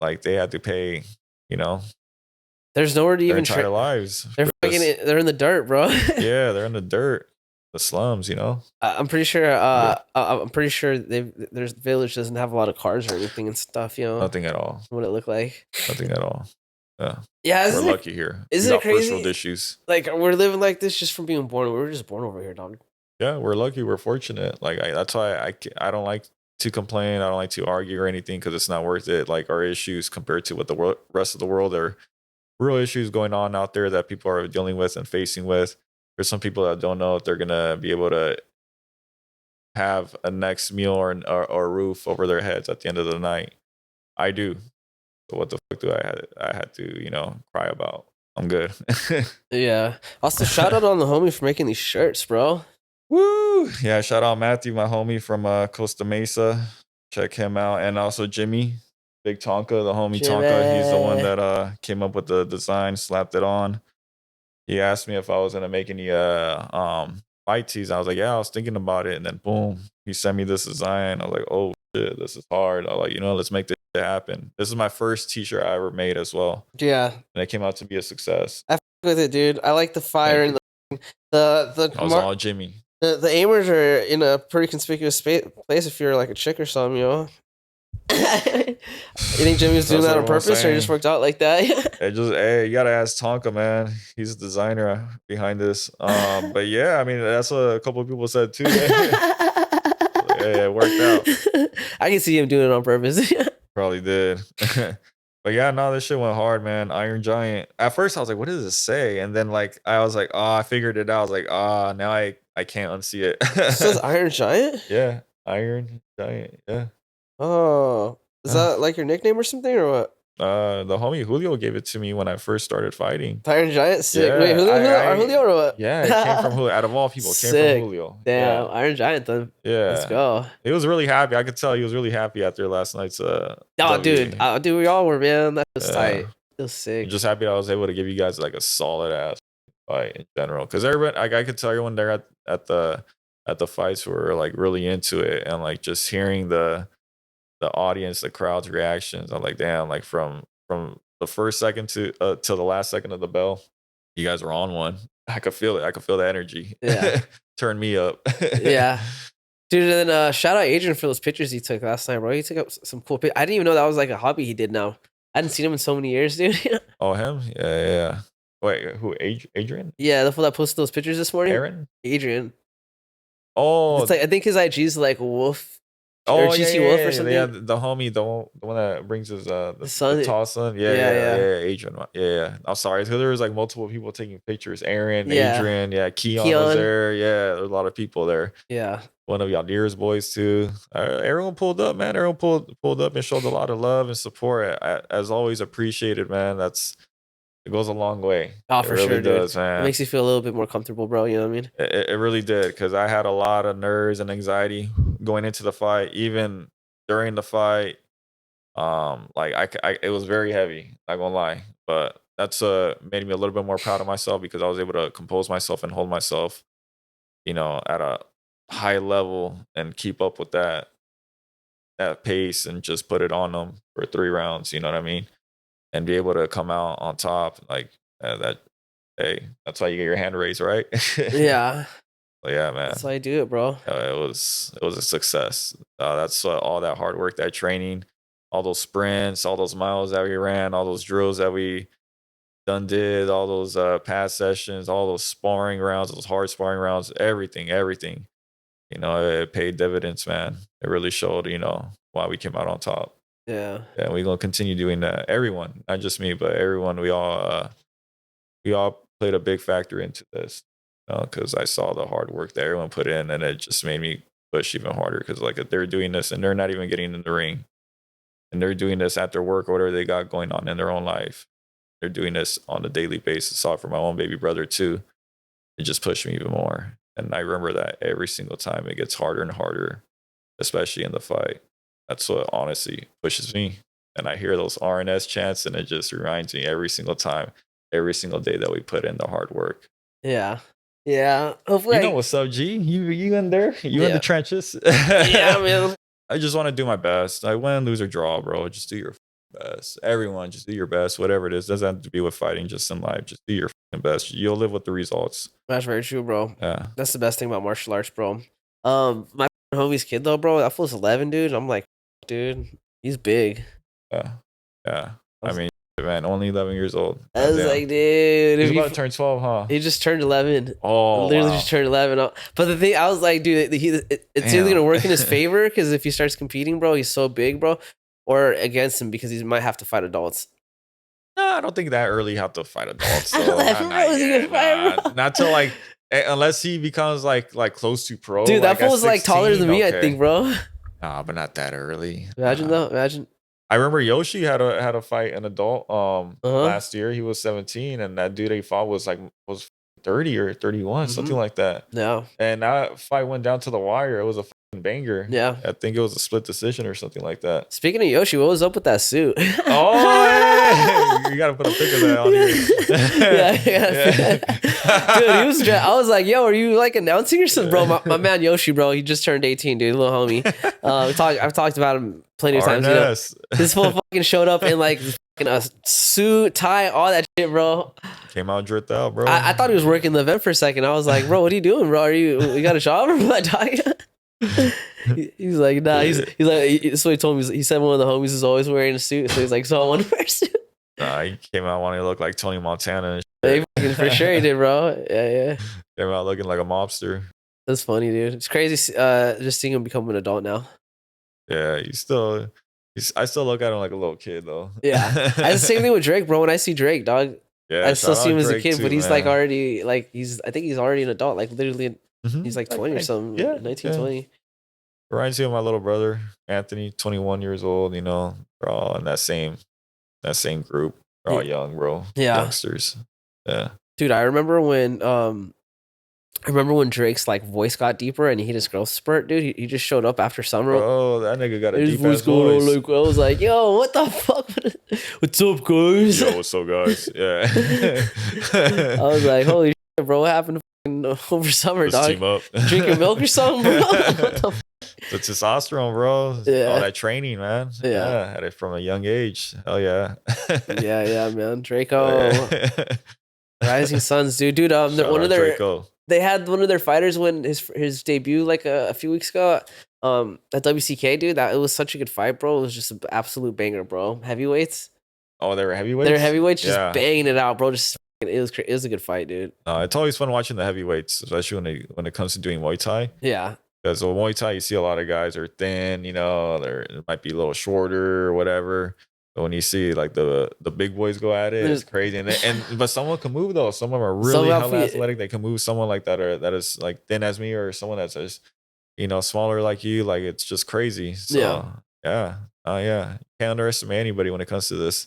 Like they had to pay, you know, There's nowhere to their even entire lives. They're in the dirt, bro. Yeah, they're in the dirt, the slums. You know. I'm pretty sure. I'm pretty sure there's village doesn't have a lot of cars or anything and stuff. You know, Nothing at all. what it look like. Nothing at all. Yeah. Yeah, We're lucky here. Isn't it crazy? First world issues. Like we're living like this just from being born. We were just born over here, dog. Yeah, we're lucky. We're fortunate. Like that's why I don't like to complain. I don't like to argue or anything because it's not worth it. Like our issues compared to what the rest of the world are real issues going on out there that people are dealing with and facing with. There's some people that don't know if they're gonna be able to have a next meal or a roof over their heads at the end of the night. I do. So what the fuck do I had to cry about? I'm good. Yeah. Also, shout out on the homie for making these shirts, bro. Woo! Yeah, shout out Matthew, my homie from Costa Mesa. Check him out, and also Jimmy, Big Tonka, the homie Jimmy. Tonka. He's the one that came up with the design, slapped it on. He asked me if I was gonna make any fight tees. I was like, yeah, I was thinking about it, and then boom, he sent me this design. I was like, oh shit, this is hard. I was like, let's make this happen. This is my first t-shirt I ever made as well. Yeah, and it came out to be a success. I f with it, dude. I like the fire and the. I was all Jimmy. The aimers are in a pretty conspicuous place if you're like a chick or something, you think Jimmy was doing that on purpose or it just worked out like that? Hey, you gotta ask Tonka, man. He's the designer behind this. But yeah, I mean that's what a couple of people said too. Yeah, it worked out. I can see him doing it on purpose. Probably did. But yeah, no, this shit went hard, man. Iron Giant. At first I was like, what does this say? And then I was like, I figured it out. I was like, now I can't unsee it. It says Iron Giant? Yeah, Iron Giant. Yeah. Oh, is that like your nickname or something or what? The homie Julio gave it to me when I first started fighting. Iron Giant, sick. Yeah, Wait, Julio or what? Yeah, it came from Julio. Out of all people, it came from Julio. Damn, yeah. Iron Giant then. Yeah, let's go. He was really happy. I could tell he was really happy after last night's. Dude, we all were, man. That was tight. It was sick. I'm just happy I was able to give you guys like a solid ass fight in general, because everyone, I could tell everyone there at the fights were like really into it, and like just hearing the audience, the crowd's reactions. I'm like, damn, like from the first second to the last second of the bell, you guys were on one. I could feel it. I could feel the energy. Yeah. Turn me up. Yeah. Dude, and then shout out Adrian for those pictures he took last night, bro. He took up some cool pictures. I didn't even know that was like a hobby he did now. I hadn't seen him in so many years, dude. Oh, him? Yeah. Wait, who? Adrian? Yeah, the fool that posted those pictures this morning. Aaron? Adrian. Oh. It's like, I think his IG's like Wolf. Oh, or GC Wolf or something. Yeah, the homie, the one that brings his the son. The tall son. Yeah, Adrian. Yeah. I'm sorry, because there was like multiple people taking pictures. Aaron, Adrian, Keon was there. Yeah, there was a lot of people there. Yeah. One of Yadir's boys too. Everyone pulled up, man. Everyone pulled up and showed a lot of love and support. As always, appreciated, man. It goes a long way. Oh, for sure, dude. Does, man. It makes you feel a little bit more comfortable, bro. You know what I mean? It really did, because I had a lot of nerves and anxiety going into the fight, even during the fight. It was very heavy. Not gonna lie, but that's made me a little bit more proud of myself, because I was able to compose myself and hold myself, at a high level and keep up with that pace and just put it on them for 3 rounds. You know what I mean? And be able to come out on top that. Hey, that's why you get your hand raised, right? Yeah. Well, yeah, man. That's why I do it, bro. It was a success. That's all that hard work, that training, all those sprints, all those miles that we ran, all those drills that we did, all those past sessions, all those sparring rounds, those hard sparring rounds, everything. It paid dividends, man. It really showed, why we came out on top. Yeah. Yeah, we're gonna continue doing that. Everyone, not just me, but everyone. We all played a big factor into this, because I saw the hard work that everyone put in, and it just made me push even harder, because they're doing this and they're not even getting in the ring, and they're doing this at their work or whatever they got going on in their own life. They're doing this on a daily basis. Saw it for my own baby brother too. It just pushed me even more, and I remember that every single time it gets harder and harder, especially in the fight. That's what honestly pushes me, and I hear those RNS chants, and it just reminds me every single time. Every single day that we put in the hard work. Yeah. Hopefully, what's up, G? You in there? You in the trenches? Yeah, man. I just want to do my best. I win, lose, or draw, bro. Just do your best. Everyone, just do your best. Whatever it is, doesn't have to be with fighting. Just in life, just do your fucking best. You'll live with the results. That's very true, bro. Yeah, That's the best thing about martial arts, bro. My homie's kid though, bro, that fool's 11, dude. I'm like, dude, he's big. yeah, yeah. I mean, man, only 11 years old. I was like, dude, he's about to turn 12, huh? He just turned 11. Oh, literally just turned 11. But the thing, I was like, dude, it's either gonna work in his favor because if he starts competing, bro, he's so big, bro, or against him because he might have to fight adults. No, I don't think that early you have to fight adults. So not till like, unless he becomes like close to pro. Dude, that fool's like taller than me, I think, bro. Nah, but not that early. Imagine though. Imagine. I remember Yoshi had a fight an adult last year. He was 17, and that dude he fought was 30 or 31, something like that. Yeah. And that fight went down to the wire. It was a fucking banger. Yeah. I think it was a split decision or something like that. Speaking of Yoshi, what was up with that suit? Oh, you gotta put a pic of that on here. Dude, he was. I was like, "Yo, are you like announcing or something, bro?" My man Yoshi, bro, he just turned 18, dude, little homie. I've talked about him plenty of times. You know? This fool fucking showed up in like a suit, tie, all that shit, bro. Came out dripped out, bro. I thought he was working the event for a second. I was like, "Bro, what are you doing, bro? You got a job or what, dog?" He's like, nah. He's like, that's what he told me. He said one of the homies is always wearing a suit, so he's like, so I want to wear a suit. Nah, he came out wanting to look like Tony Montana. And shit. For sure he did, bro. Yeah. Came out looking like a mobster. That's funny, dude. It's crazy just seeing him become an adult now. Yeah, I still look at him like a little kid though. Yeah, it's the same thing with Drake, bro. When I see Drake, dog, I still see him as a kid, but he's like already like I think he's already an adult. Like literally, he's like 20 or something. Yeah, 19, 20. Reminds me of my little brother Anthony, 21 years old. You know, we're all in that same group. We're all young, bro. Yeah, youngsters. Yeah, dude. I remember when Drake's like voice got deeper and he hit his growth spurt, dude. He just showed up after summer. Oh, that nigga got a deep ass voice. Like, I was like, yo, what the fuck? What's up, guys? Yo, what's up, guys? Yeah. I was like, holy shit, bro, what happened over summer, dog? Team up. Drinking milk or something, bro? What the the testosterone, bro. Yeah. All that training, man. Yeah. Had it from a young age. Hell yeah. yeah, man. Draco. Rising Suns, dude. They had one of their fighters win his debut like a few weeks ago at WCK, dude. It was such a good fight, bro. It was just an absolute banger, bro. Heavyweights. Oh, they were heavyweights? They're heavyweights, just banging it out, bro. It was a good fight, dude. It's always fun watching the heavyweights, especially when it comes to doing Muay Thai. Yeah. Because with Muay Thai, you see a lot of guys are thin, you know, they might be a little shorter or whatever. But when you see like the big boys go at it, it's crazy. But someone can move though. Some of them are really hella athletic. They can move someone like that or that is like thin as me or someone that's just, you know, smaller like you. Like it's just crazy. So yeah. You can't underestimate anybody when it comes to this.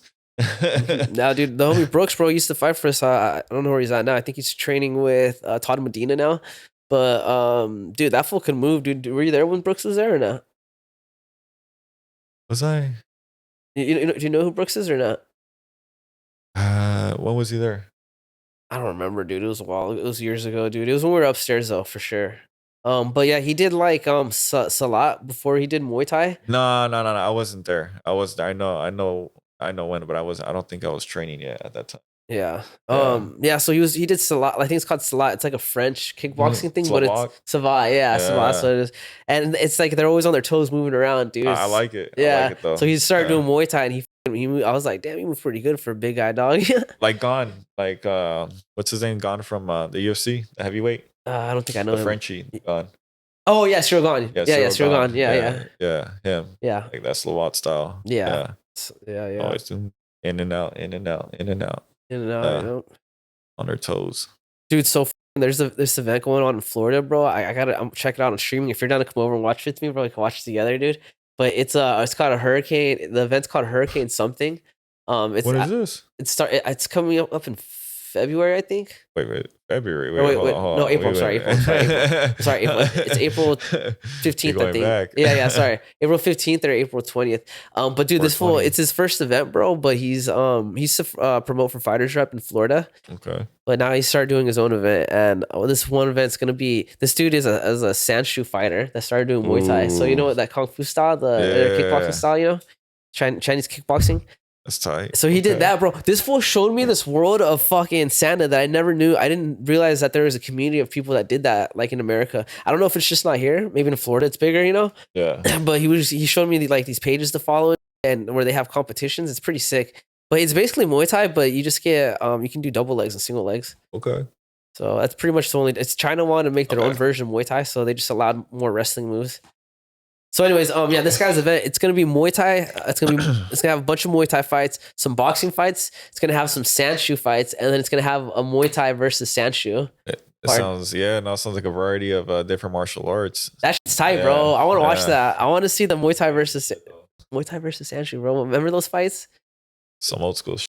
Now, dude, the homie Brooks, bro, used to fight for us. I don't know where he's at now. I think he's training with Todd Medina now. But dude, that fool can move, dude. Were you there when Brooks was there or not? Was I? Do you know who Brooks is or not? When was he there? I don't remember, dude. It was a while. It was years ago, dude. It was when we were upstairs though, for sure. But yeah, he did like Salat before he did Muay Thai. No. I wasn't there. I was there. I know when, but I don't think I was training yet at that time. Yeah. So he did Salat. I think it's called Salat. It's like a French kickboxing thing, but it's Savat. Yeah, Savat. So it is, and it's like they're always on their toes moving around, dude. I like it. Yeah. I like it though. So he started doing Muay Thai, and he moved, I was like, damn, he moved pretty good for a big guy, dog. Like Gon, like what's his name? Gon from the UFC, the heavyweight. I don't think I know the him. Frenchie Gon. Oh yeah, Cyril Gon. Yeah, Cyril Gon. Yeah, him. Yeah, like that Slovak style. Yeah. Always doing in and out. On their toes, dude. So there's this event going on in Florida, bro. I'm check it out on streaming. If you're down to come over and watch with me, bro, we can watch it together, dude. But it's called a hurricane. The event's called Hurricane something. What is this? It's coming up in February, I think. Wait, February. Hold on. No, April. Sorry, April. April. It's April 15th, I think. Back. Yeah. Sorry, April 15th or April 20th. But dude, this fool, it's his first event, bro. But he's to promote for Fighters Rep in Florida. Okay. But now he started doing his own event, and this one event's gonna be. This dude is a Sanshou fighter that started doing Muay Thai. So you know what that kung fu style, the kickboxing style, you know, Chinese kickboxing. That's tight. So he did that, bro. This fool showed me this world of fucking Santa that I never knew. I didn't realize that there was a community of people that did that, like in America. I don't know if it's just not here. Maybe in Florida it's bigger, you know. Yeah. But he showed me like these pages to follow and where they have competitions. It's pretty sick. But it's basically Muay Thai, but you just get you can do double legs and single legs. Okay. So that's pretty much the only. It's China wanted to make their own version of Muay Thai, so they just allowed more wrestling moves. So, anyways, yeah, this guy's event, it's gonna be Muay Thai. It's gonna have a bunch of Muay Thai fights, some boxing fights. It's gonna have some Sandshoe fights, and then it's gonna have a Muay Thai versus Sandshoe. It sounds like a variety of different martial arts. That shit's tight, bro. I want to watch that. I want to see the Muay Thai versus Sandshoe, bro. Remember those fights? Some old school shit.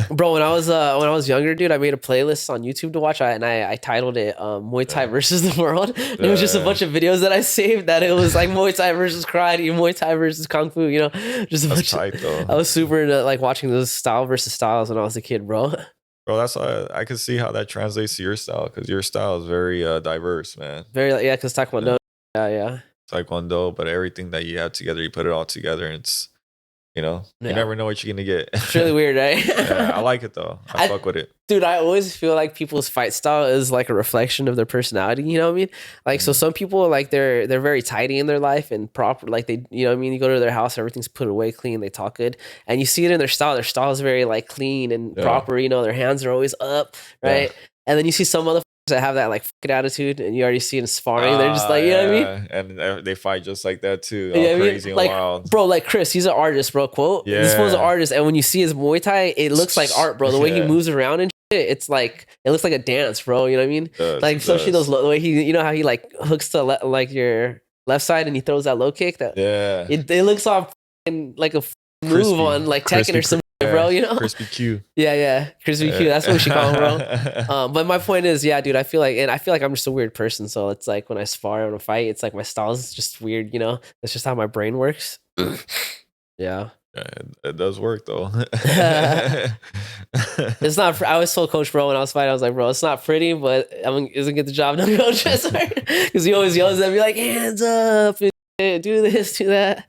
Bro, when I was younger, dude, I made a playlist on YouTube to watch, and I titled it Muay Thai versus the world. And it was just a bunch of videos that I saved that it was like Muay Thai versus karate, Muay Thai versus kung fu, you know, just a bunch. Tight, though. I was super into like watching those style versus styles when I was a kid, bro. Bro, that's why I can see how that translates to your style, because your style is very diverse, man. Very, yeah, because Taekwondo, yeah. Taekwondo, but everything that you have together, you put it all together, and it's, you know, you never know what you're gonna get. It's really weird, right? Yeah, I like it though. I fuck with it. Dude, I always feel like people's fight style is like a reflection of their personality, you know what I mean? Like, so some people, like, they're very tidy in their life and proper, like, they, you know what I mean? You go to their house, everything's put away clean, they talk good, and you see it in their style. Their style is very, like, clean and proper, you know, their hands are always up, right? Yeah. And then you see some other that have that like fucking attitude, and you already see in sparring, they're just like, you know what I mean? And they fight just like that too. All crazy and like, wild. Bro, like Chris, he's an artist, bro. Quote. Yeah. This fool's an artist, and when you see his Muay Thai, it looks like art, bro. The way he moves around and shit, it's like it looks like a dance, bro. You know what I mean? Like especially the way he, you know how he like hooks to like your left side and he throws that low kick. That it looks all like a move on like Tekken or something. Bro, you know, Crispy Q. Yeah, Crispy Q. That's what we should call him, bro. But my point is, yeah, dude, I feel like I'm just a weird person. So it's like when I spar and fight, it's like my style is just weird. You know, that's just how my brain works. Yeah, it does work though. It's not. I always told Coach, bro, when I was fighting, I was like, bro, it's not pretty, but isn't get the job done, Coach. Because he always yells at me like, hands up, and do this, do that.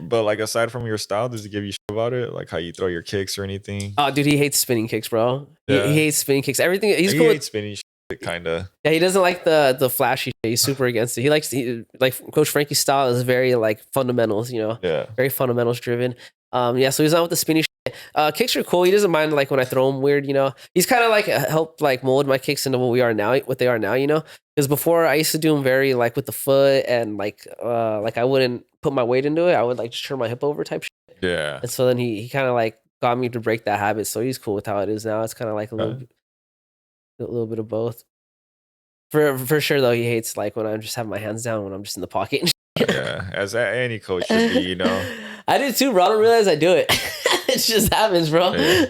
But like aside from your style, does he give you shit about it? Like how you throw your kicks or anything? Oh, dude, he hates spinning kicks, bro. He hates spinning kicks. Everything. He hates spinning shit, kind of. Yeah, he doesn't like the flashy shit. He's super against it. He likes like Coach Frankie's style is very like fundamentals, you know. Yeah. Very fundamentals driven. Yeah, so he's not with the spinning shit. Kicks are cool. He doesn't mind like when I throw him weird, you know. He's kind of like helped like mold my kicks into what they are now, you know. Because before I used to do them very like with the foot and like I wouldn't put my weight into it. I would like just turn my hip over type shit. Yeah. And so then he kind of like got me to break that habit. So he's cool with how it is now. It's kind of like a little bit of both. For sure though, he hates like when I'm just having my hands down when I'm just in the pocket. And shit. Yeah, as any coach should be, you know. I do too, bro. I don't realize I do it. It just happens, bro. Yeah.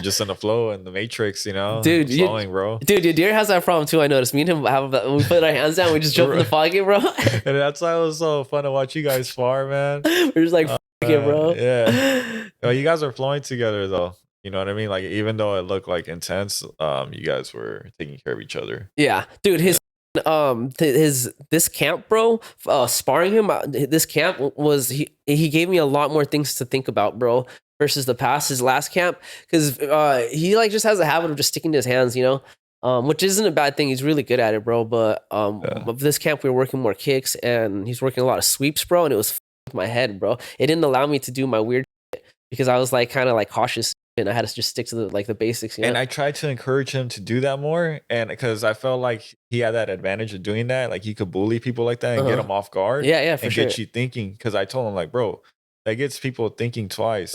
Just in the flow and the matrix, you know. Dude, flowing, bro. Dude, Deer has that problem too. I noticed. Me and him have that when we put our hands down, we just jump in the pocket, bro. And that's why it was so fun to watch you guys spar, man. We're just like, it, bro. Yeah. Well, you guys are flowing together though. You know what I mean? Like even though it looked like intense, you guys were taking care of each other. Yeah, dude. This camp, bro, sparring him. This camp was he gave me a lot more things to think about, bro, versus the past. His last camp, because he like just has a habit of just sticking to his hands, you know, which isn't a bad thing. He's really good at it, bro. But of this camp, we were working more kicks, and he's working a lot of sweeps, bro. And it was with my head, bro. It didn't allow me to do my weird shit because I was like kind of like cautious. And I had to just stick to the basics. You know? And I tried to encourage him to do that more. And because I felt like he had that advantage of doing that. Like he could bully people like that and get them off guard. Yeah, for sure. And get you thinking. Because I told him like, bro, that gets people thinking twice.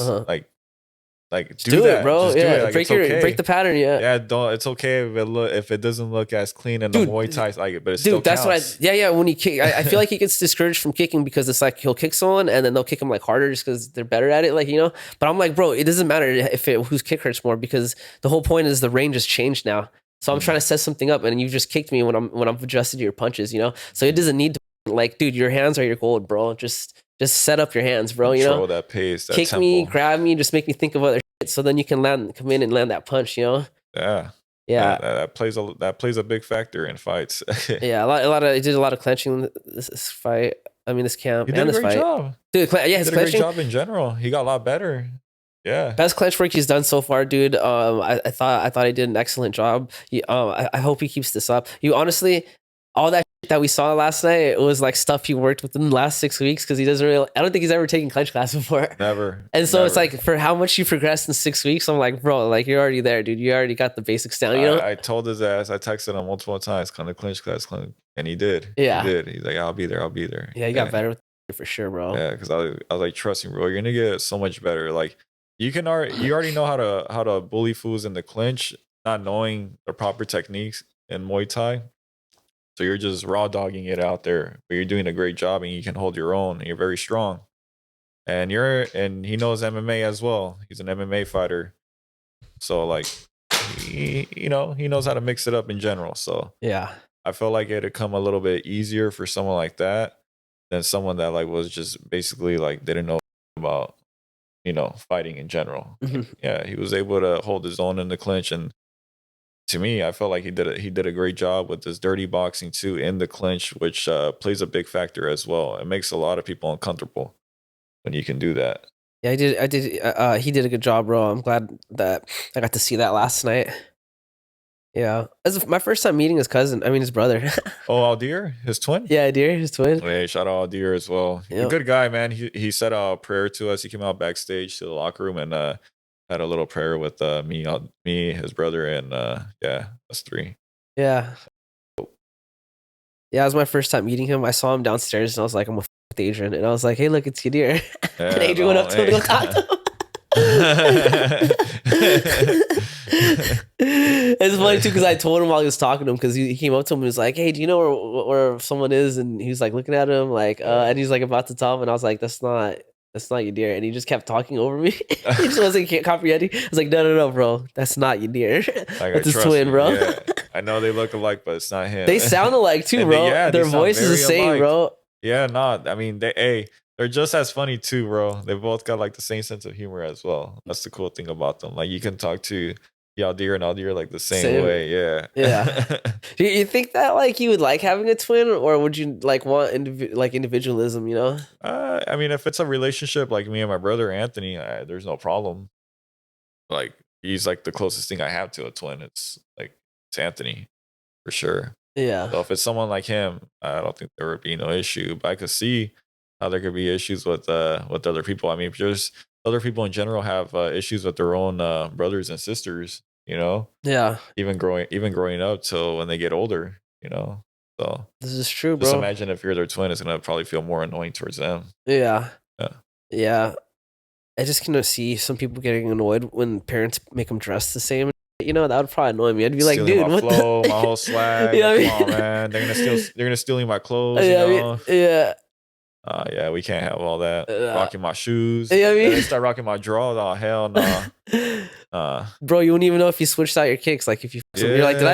Like do it, bro. Just do it. Like, break the pattern. Yeah. It's okay if it doesn't look as clean in the Muay Thai, like, but it still that's counts. What when he kick, I feel like he gets discouraged from kicking because it's like he'll kick someone and then they'll kick him like harder just because they're better at it, like, you know. But I'm like, bro, it doesn't matter whose kick hurts more because the whole point is the range has changed now. So I'm trying to set something up and you just kicked me when I've adjusted to your punches, you know. So it doesn't need to like, dude, your hands are your gold, bro. Just set up your hands, bro. You know, control that pace, that kick tempo. me, grab me, just make me think of other shit. So then you can come in and land that punch. You know. Yeah. That plays a big factor in fights. Yeah, I did a lot of clenching this fight. I mean, this camp He did and a this great fight. job. Dude, yeah, his He did a great clinching, job in general. He got a lot better. Yeah. best clinch work he's done so far, dude. I thought he did an excellent job. I hope he keeps this up. You honestly, all that shit that we saw last night, it was like stuff he worked within the last 6 weeks because he doesn't really. I don't think he's ever taken clinch class before. Never. And so never. it's like for how much you progressed in 6 weeks, I'm like, bro, like you're already there, dude. You already got the basics down. You know. I told his ass. I texted him multiple times, "Come to clinch class, and he did. Yeah. He did. He's like, I'll be there. I'll be there. Yeah, you got better with it for sure, bro. Yeah, because I was like, trust me, bro. You're gonna get so much better. Like you already know how to bully fools in the clinch, not knowing the proper techniques in Muay Thai. So you're just raw dogging it out there, but you're doing a great job and you can hold your own and you're very strong. And he knows MMA as well. He's an MMA fighter. So like he knows how to mix it up in general. So yeah. I felt like it'd come a little bit easier for someone like that than someone that like was just basically like didn't know about, fighting in general. Yeah, he was able to hold his own in the clinch, and to me, I felt like he did a great job with this dirty boxing too in the clinch, which plays a big factor as well. It makes a lot of people uncomfortable when you can do that. Yeah, he did a good job, bro. I'm glad that I got to see that last night. Yeah, this is my first time meeting his brother. Oh, Aldir, his twin? Yeah, dear, his twin. Hey, shout out Aldir as well. He's a good guy, man. He said a prayer to us. He came out backstage to the locker room and had a little prayer with me, his brother, and us three. Yeah. Yeah, it was my first time meeting him. I saw him downstairs and I was like, I'm with Adrian. And I was like, hey, look, it's Yadir. Yeah, and Adrian went up to him to go talk to him. It's funny too because I told him while he was talking to him because he came up to him and was like, hey, do you know where someone is? And he was like looking at him like and he's like about to tell him, and I was like, that's not Yadir. And he just kept talking over me. He just wasn't comprehending. I was like, no, bro, that's not Yadir. Like, that's his twin, bro. Yeah. I know they look alike, but it's not him. They sound alike too, bro. Their voice is the same, alike. bro. Yeah, I mean, they're just as funny too, bro. They both got like the same sense of humor as well. That's the cool thing about them. Like you can talk to Yaldir and Aldir like the same way. Yeah. Yeah. Do you think that like you would like having a twin, or would you like want individualism, you know? I mean, if it's a relationship like me and my brother Anthony, there's no problem. Like he's like the closest thing I have to a twin. It's Anthony for sure. Yeah. So if it's someone like him, I don't think there would be no issue. But I could see how there could be issues with other people. I mean, just other people in general have issues with their own brothers and sisters. You know. Yeah. Even growing up till when they get older. You know. So this is true, bro. Just imagine if you're their twin, it's gonna probably feel more annoying towards them. Yeah. Yeah. Yeah. I just kind of see some people getting annoyed when parents make them dress the same. You know, that would probably annoy me. I'd be like, dude, my what flow, my whole swag. You know what I mean? Come on, man. They're gonna steal my clothes. Yeah, you know? yeah. Yeah, we can't have all that. Rocking my shoes. You know what I mean? They start rocking my drawers. Oh hell no. Bro, you wouldn't even know if you switched out your kicks. Like if you, you're like, did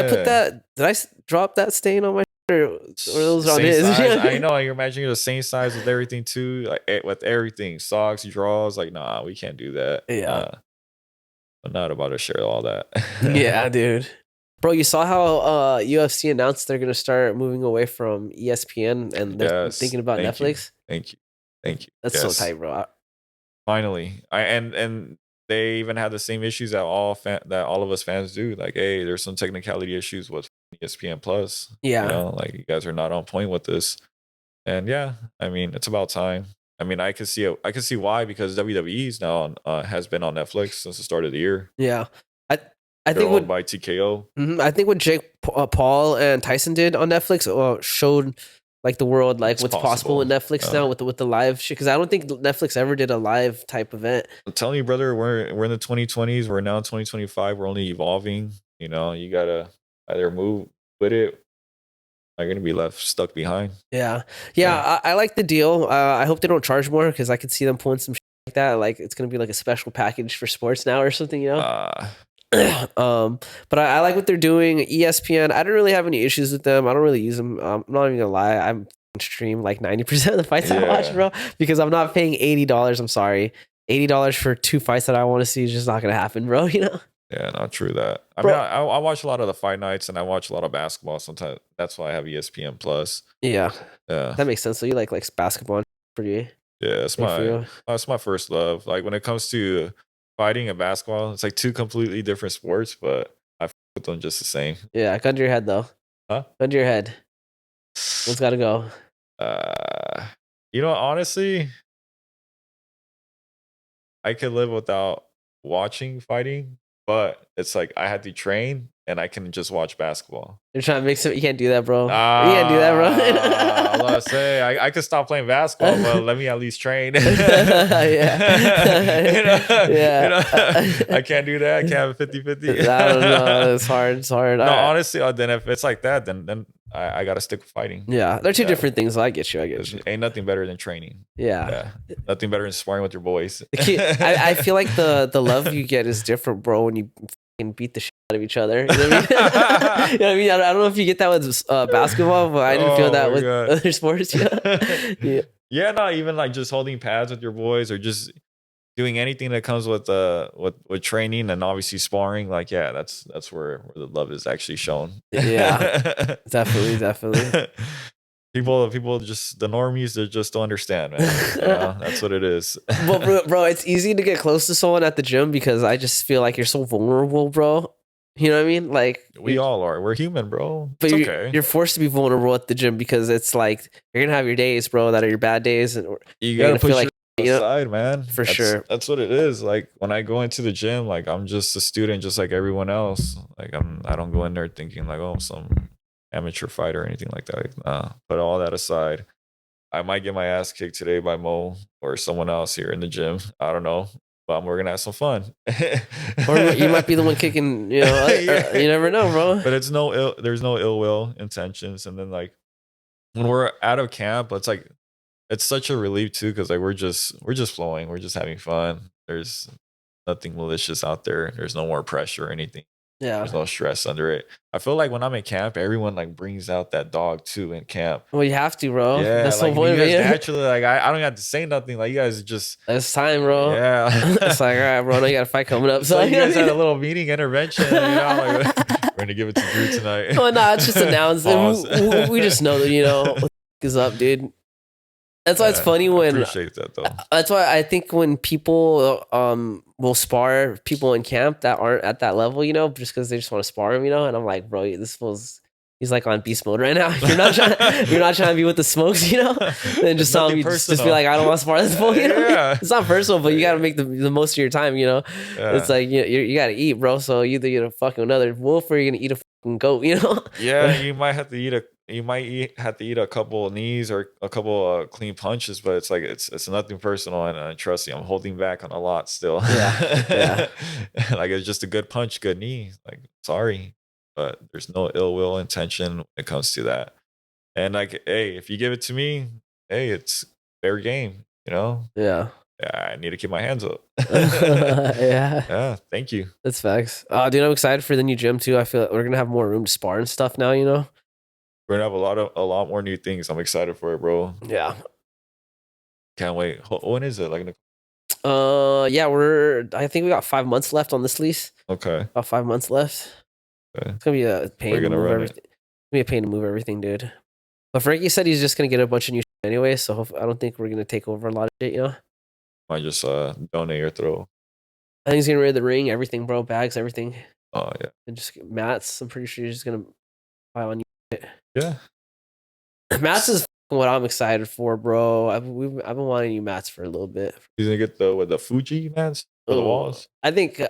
I drop that stain on my or those on his? I know. You're imagining the same size with everything too, like with everything, socks, drawers. Like, nah, we can't do that. Yeah. I'm not about to share all that. Yeah, dude. Bro, you saw how UFC announced they're gonna start moving away from ESPN and they're thinking about Netflix. Thank you. That's so tight, bro. Finally, and they even had the same issues that all of us fans do. Like, hey, there's some technicality issues with ESPN Plus. Yeah, you know, like you guys are not on point with this. And yeah, I mean, it's about time. I mean, I could see why, because WWE's now has been on Netflix since the start of the year. Yeah, I think owned by TKO. I think what Jake Paul and Tyson did on Netflix showed like the world like what's possible with Netflix now with the live shit. Because I don't think Netflix ever did a live type event. I'm telling you, brother, we're in the 2020s. We're now in 2025. We're only evolving. You know, you gotta either move with it. Are going to be left stuck behind. Yeah. I like the deal. I hope they don't charge more because I could see them pulling some shit like that. Like it's going to be like a special package for sports now or something, you know? But I like what they're doing. ESPN, I don't really have any issues with them. I don't really use them. I'm not even gonna lie. I'm stream like 90% of the fights I watch, bro, because I'm not paying $80. I'm sorry. $80 for 2 fights that I want to see is just not gonna happen, bro. You know? Yeah, not true that. I Bro. mean, I watch a lot of the fight nights and I watch a lot of basketball. Sometimes that's why I have ESPN Plus. Yeah, Yeah, that makes sense. So you like basketball pretty yeah, big for you. that's my first love. Like when it comes to fighting and basketball, it's like two completely different sports, but I fuck with them just the same. Yeah, gun to your head though. Huh? Gun to your head. One's got to go. Uh, honestly, I could live without watching fighting, but it's like I had to train and I can just watch basketball. You're trying to mix it. You can't do that, bro. You can't do that, bro. I was gonna say I could stop playing basketball, but let me at least train. Yeah. I can't do that. I can't have a 50-50. I don't know. It's hard. It's hard. No, honestly, then if it's like that, then I gotta stick with fighting. Yeah, they're two different things. I get you. I get you. Ain't nothing better than training. Yeah. Nothing better than sparring with your boys. I feel like the love you get is different, bro, when you fucking beat the shit out of each other. You know what I mean? You know what I mean? I don't know if you get that with basketball, but I didn't feel that with other sports. Yeah. Yeah, not even like just holding pads with your boys or just doing anything that comes with training and obviously sparring. Like, yeah, that's where the love is actually shown. Yeah, definitely. People just the normies, they just don't understand, man. That's what it is. Well, bro, it's easy to get close to someone at the gym because I just feel like you're so vulnerable, bro. You know what I mean? Like we all are. We're human, bro. But okay. You're forced to be vulnerable at the gym because it's like you're gonna have your days, bro, that are your bad days, and you gotta feel like aside, man. For sure. That's what it is. Like when I go into the gym, like I'm just a student, just like everyone else. Like I don't go in there thinking like, oh, some amateur fighter or anything like that. Like, nah. But all that aside, I might get my ass kicked today by Mo or someone else here in the gym. I don't know. But we're gonna have some fun. Or you might be the one kicking, you never know, bro. But there's no ill will intentions. And then like when we're out of camp, it's such a relief too, because like we're just flowing, we're just having fun. There's nothing malicious out there. There's no more pressure or anything. Yeah. There's no stress under it. I feel like when I'm in camp, everyone like brings out that dog too in camp. Well, you have to, bro. Yeah, that's like the point. You guys naturally, like I don't have to say nothing. Like you guys just it's time, bro. Yeah. It's like, all right, bro, now you got a fight coming up. So you guys had a little meeting intervention. Like, we're gonna give it to Drew tonight. Oh no, it's just announced. we just know that what the is up, dude. That's why it's funny when. I appreciate that though. That's why I think when people will spar people in camp that aren't at that level, just because they just want to spar him, and I'm like, bro, he's like on beast mode right now. You're not trying to be with the smokes, Then just tell him just be like, I don't want to spar this fool. Yeah. It's not personal, but you got to make the most of your time. Yeah. It's like you got to eat, bro. So either you're fucking another wolf or you're gonna eat a fucking goat. Yeah, you might have to eat a couple of knees or a couple of clean punches, but it's like it's nothing personal, and trust me, I'm holding back on a lot still. Yeah. Like it's just a good punch, good knee. Like sorry, but there's no ill will intention when it comes to that. And like, hey, if you give it to me, hey, it's fair game. Yeah. Yeah, I need to keep my hands up. Yeah. Thank you. That's facts. Dude, I'm excited for the new gym too. I feel like we're gonna have more room to spar and stuff now. We're gonna have a lot more new things. I'm excited for it, bro. Yeah. Can't wait. When is it? Like, yeah, I think we got 5 months left on this lease. okay. About 5 months left. Okay. It's gonna be a pain to move everything. It's gonna be a pain to move everything, dude. But Frankie said he's just gonna get a bunch of new shit anyway, so I don't think we're gonna take over a lot of shit, Might just donate or throw. I think he's gonna rid the ring, everything, bro, bags, everything. Oh yeah. And just get mats. I'm pretty sure he's just gonna pile on you. Yeah. Mats is what I'm excited for, bro. I've been wanting new mats for a little bit. He's gonna get the Fuji mats for the walls. I think I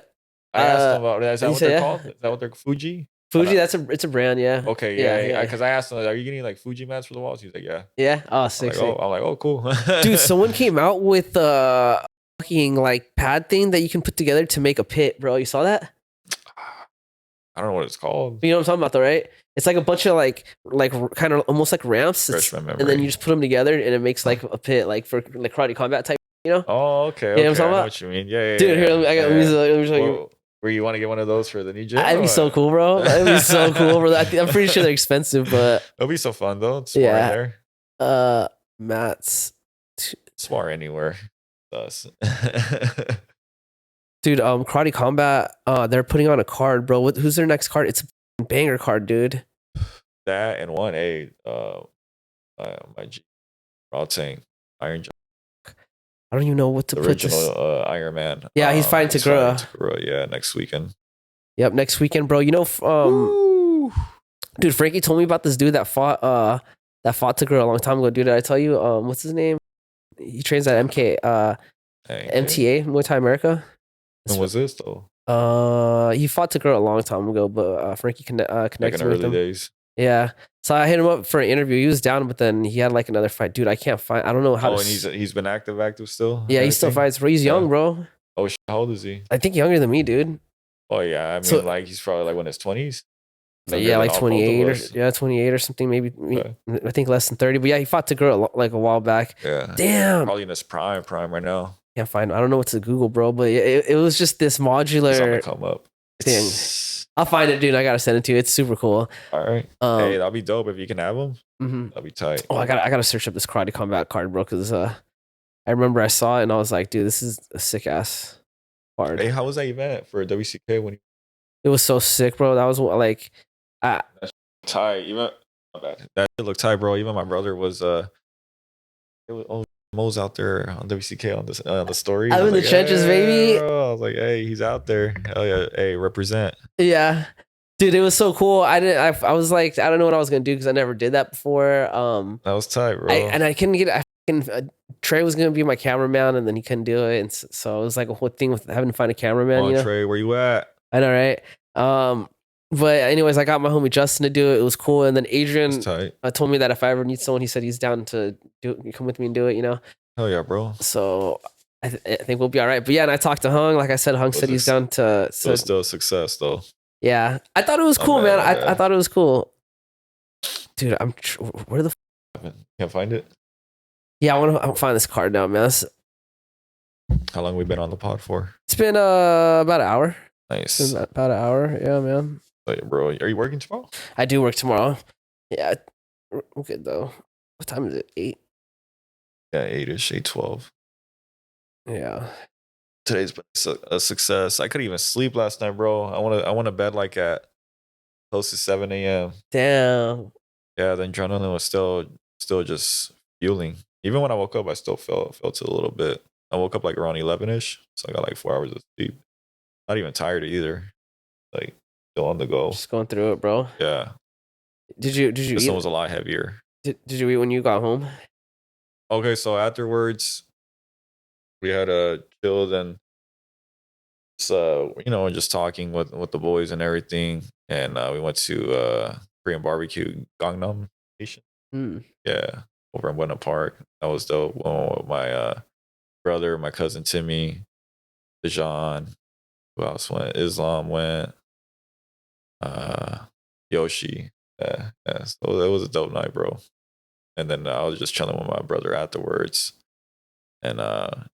asked him about it. Is that what they're called? Is that what they're Fuji? Fuji, it's a brand, yeah. Okay, yeah. Because I asked him, are you getting like Fuji mats for the walls? He's like, yeah. Yeah. Oh, sick. I'm like, oh, cool. Dude, someone came out with fucking like pad thing that you can put together to make a pit, bro. You saw that? I don't know what it's called. You know what I'm talking about, though, right? It's like a bunch of like kind of almost like ramps, and then you just put them together, and it makes like a pit, like for like karate combat type. Oh, okay. You know I know what you mean. Yeah. Dude, here, let me show you. Where you want to get one of those for the new gym? That'd be so cool, bro. That'd be so cool, bro. I'm pretty sure they're expensive, but it'll be so fun though. It's there. Mats. Spar anywhere. Us. Dude, Karate Combat, they're putting on a card, bro. Who's their next card? It's a banger card, dude. That and 1A, my G, Tank, Iron Jack, I don't even know what to the put this. original Iron Man. Yeah, he's fighting Tagura. Yeah, next weekend. Yep, next weekend, bro. You know, dude, Frankie told me about this dude that fought Tagura a long time ago. Dude, did I tell you? What's his name? He trains at MTA, Muay Thai America. When was this though? He fought Tagura a long time ago, but Frankie connected like in the with early him. days. Yeah, so I hit him up for an interview. He was down, but then he had like another fight. Dude, I can't find. I don't know how. Oh, and he's been active still. Yeah, he still fights, bro. He's young, bro. Oh, how old is he? I think younger than me, dude. Oh yeah, I mean, like he's probably like in his 20s. Yeah, like 28 or 28 or something, maybe. Okay. I think less than 30. But yeah, he fought Tagura like a while back. Yeah, damn. Probably in his prime right now. Can't find. I don't know what to Google, bro. But it was just this modular come up thing. I'll find it, dude. I gotta send it to you. It's super cool. All right. Hey, that'll be dope if you can have them. Mm-hmm. That'll be tight. Oh, I gotta search up this Karate Combat card, bro, because I remember I saw it and I was like, dude, this is a sick ass card. Hey, how was that event for WCK when? It was so sick, bro. That was like, that's tight. Even that shit looked tight, bro. Even my brother was Mo's out there on WCK on the story. I'm in the trenches, baby. Bro. I was like, hey, he's out there. Hell yeah. Hey, represent. Yeah. Dude, it was so cool. I was like, I don't know what I was gonna do because I never did that before. That was tight, bro. I couldn't get it. Trey was gonna be my cameraman, and then he couldn't do it, and so it was like a whole thing with having to find a cameraman. Come on, Trey, where you at? I know, right? But anyways, I got my homie Justin to do it. It was cool, and then Adrian told me that if I ever need someone, he said he's down to do it. Come with me and do it. You know? Hell yeah, bro. So I think we'll be all right. But yeah, and I talked to Hung. Like I said, Hung said he's down to. So it's still a success, though. Yeah, I thought it was cool, man. I thought it was cool, dude. Where the can't find it. Yeah, I want to find this card now, man. How long we been on the pod for? It's been about an hour. Nice. It's been about an hour. Yeah, man. Hey, bro, are you working tomorrow? I do work tomorrow. Yeah, I'm good though. What time is it? 8? Yeah, 8ish, 8:12. Yeah. Today's been a success. I couldn't even sleep last night, bro. I want to bed like at close to 7 a.m. Damn. Yeah, the adrenaline was still just fueling. Even when I woke up, I still felt it a little bit. I woke up like around 11ish, so I got like 4 hours of sleep. Not even tired either. Like still on the go. Just going through it, bro. Yeah. Did you this eat? One was a lot heavier. Did you eat when you got home? Okay, so afterwards we had a chill and just talking with the boys and everything, and we went to Korean barbecue Gangnam Station. Yeah, over in Buena Park. That was dope. With my brother, my cousin Timmy, Dejan. Who else went? Islam went. Yoshi. Yeah. So it was a dope night, bro. And then I was just chilling with my brother afterwards, and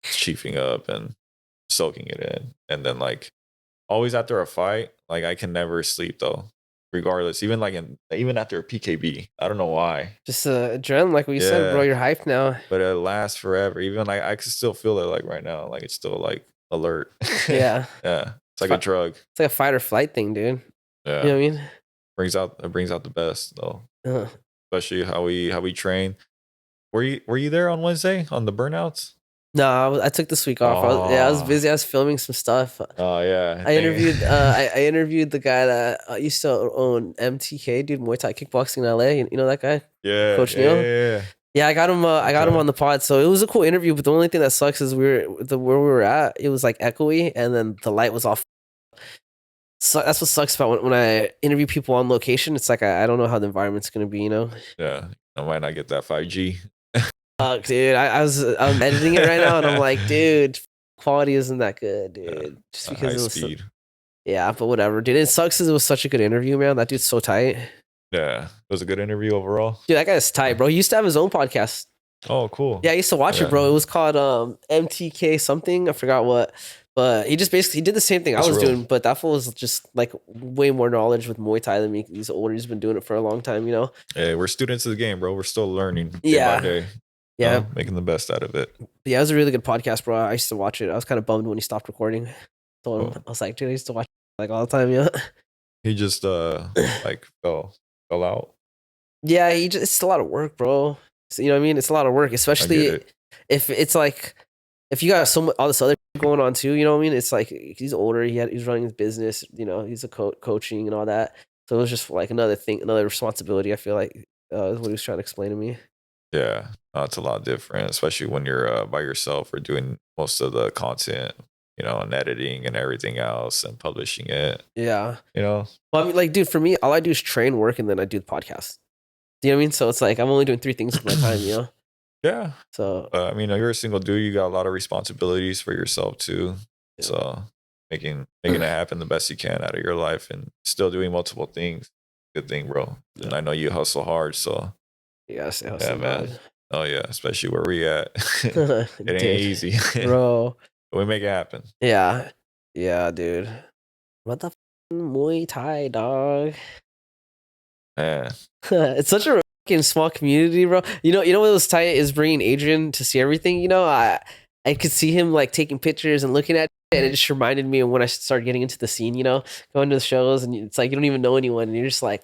chiefing up and soaking it in. And then like always after a fight, like I can never sleep though, regardless. Even after a PKB, I don't know why. Just adrenaline, like what you said, bro. You're hyped now. But it lasts forever. Even like I can still feel it like right now. Like it's still like alert. Yeah. Yeah. It's like a drug. It's like a fight or flight thing, dude. Yeah. You know what I mean? It brings out the best though. Especially how we train. Were you there on Wednesday on the burnouts? No, I took this week off. I was busy. I was filming some stuff. Oh yeah. I interviewed I interviewed the guy that used to own MTK, dude, Muay Thai kickboxing in LA. You know that guy? Yeah. Coach Neil? Yeah. Yeah, I got him. I got him on the pod, so it was a cool interview. But the only thing that sucks is where we were at, it was like echoey, and then the light was off. So that's what sucks about when I interview people on location. It's like I don't know how the environment's gonna be, you know. Yeah, I might not get that 5G. Dude, I'm editing it right now, and I'm like, dude, quality isn't that good, dude. Just because it was speed. Yeah, but whatever, dude. It sucks because it was such a good interview, man. That dude's so tight. Yeah, it was a good interview overall. Dude, that guy's tight, bro. He used to have his own podcast. Oh, cool. Yeah, I used to watch it, bro. It was called MTK something. I forgot what. But he just basically did the same thing I was doing, but that fool was just like way more knowledge with Muay Thai than me. He's older. He's been doing it for a long time, you know? Hey, we're students of the game, bro. We're still learning day by day. Yeah. Making the best out of it. Yeah, it was a really good podcast, bro. I used to watch it. I was kind of bummed when he stopped recording. Told him, I was like, dude, I used to watch like all the time, He just like fell out. Yeah, he just it's a lot of work, bro. So, you know what I mean? It's a lot of work, I get especially it. if it's like if you got all this other going on too. You know what I mean? It's like he's older. He's running his business. You know, he's a coaching and all that. So it was just like another thing, another responsibility. I feel like is what he was trying to explain to me. Yeah, it's a lot different, especially when you're by yourself or doing most of the content, and editing and everything else and publishing it. Yeah. You know. Well, I mean, like, dude, for me, all I do is train, work, and then I do the podcast. Do you know what I mean? So it's like I'm only doing 3 things with my time. Yeah. So I mean, you're a single dude. You got a lot of responsibilities for yourself too. yeah. So making it happen the best you can out of your life and still doing multiple things. Good thing, bro. Yeah. And I know you hustle hard. So yes, yeah, man. Oh yeah, especially where we at. It ain't easy, bro. But we make it happen. Yeah, dude. What the Muay Thai, dog? Man. It's such a fucking small community, bro. You know what was tight is bringing Adrian to see everything. I could see him like taking pictures and looking at it, and it just reminded me of when I started getting into the scene. Going to the shows, and it's like you don't even know anyone, and you're just like,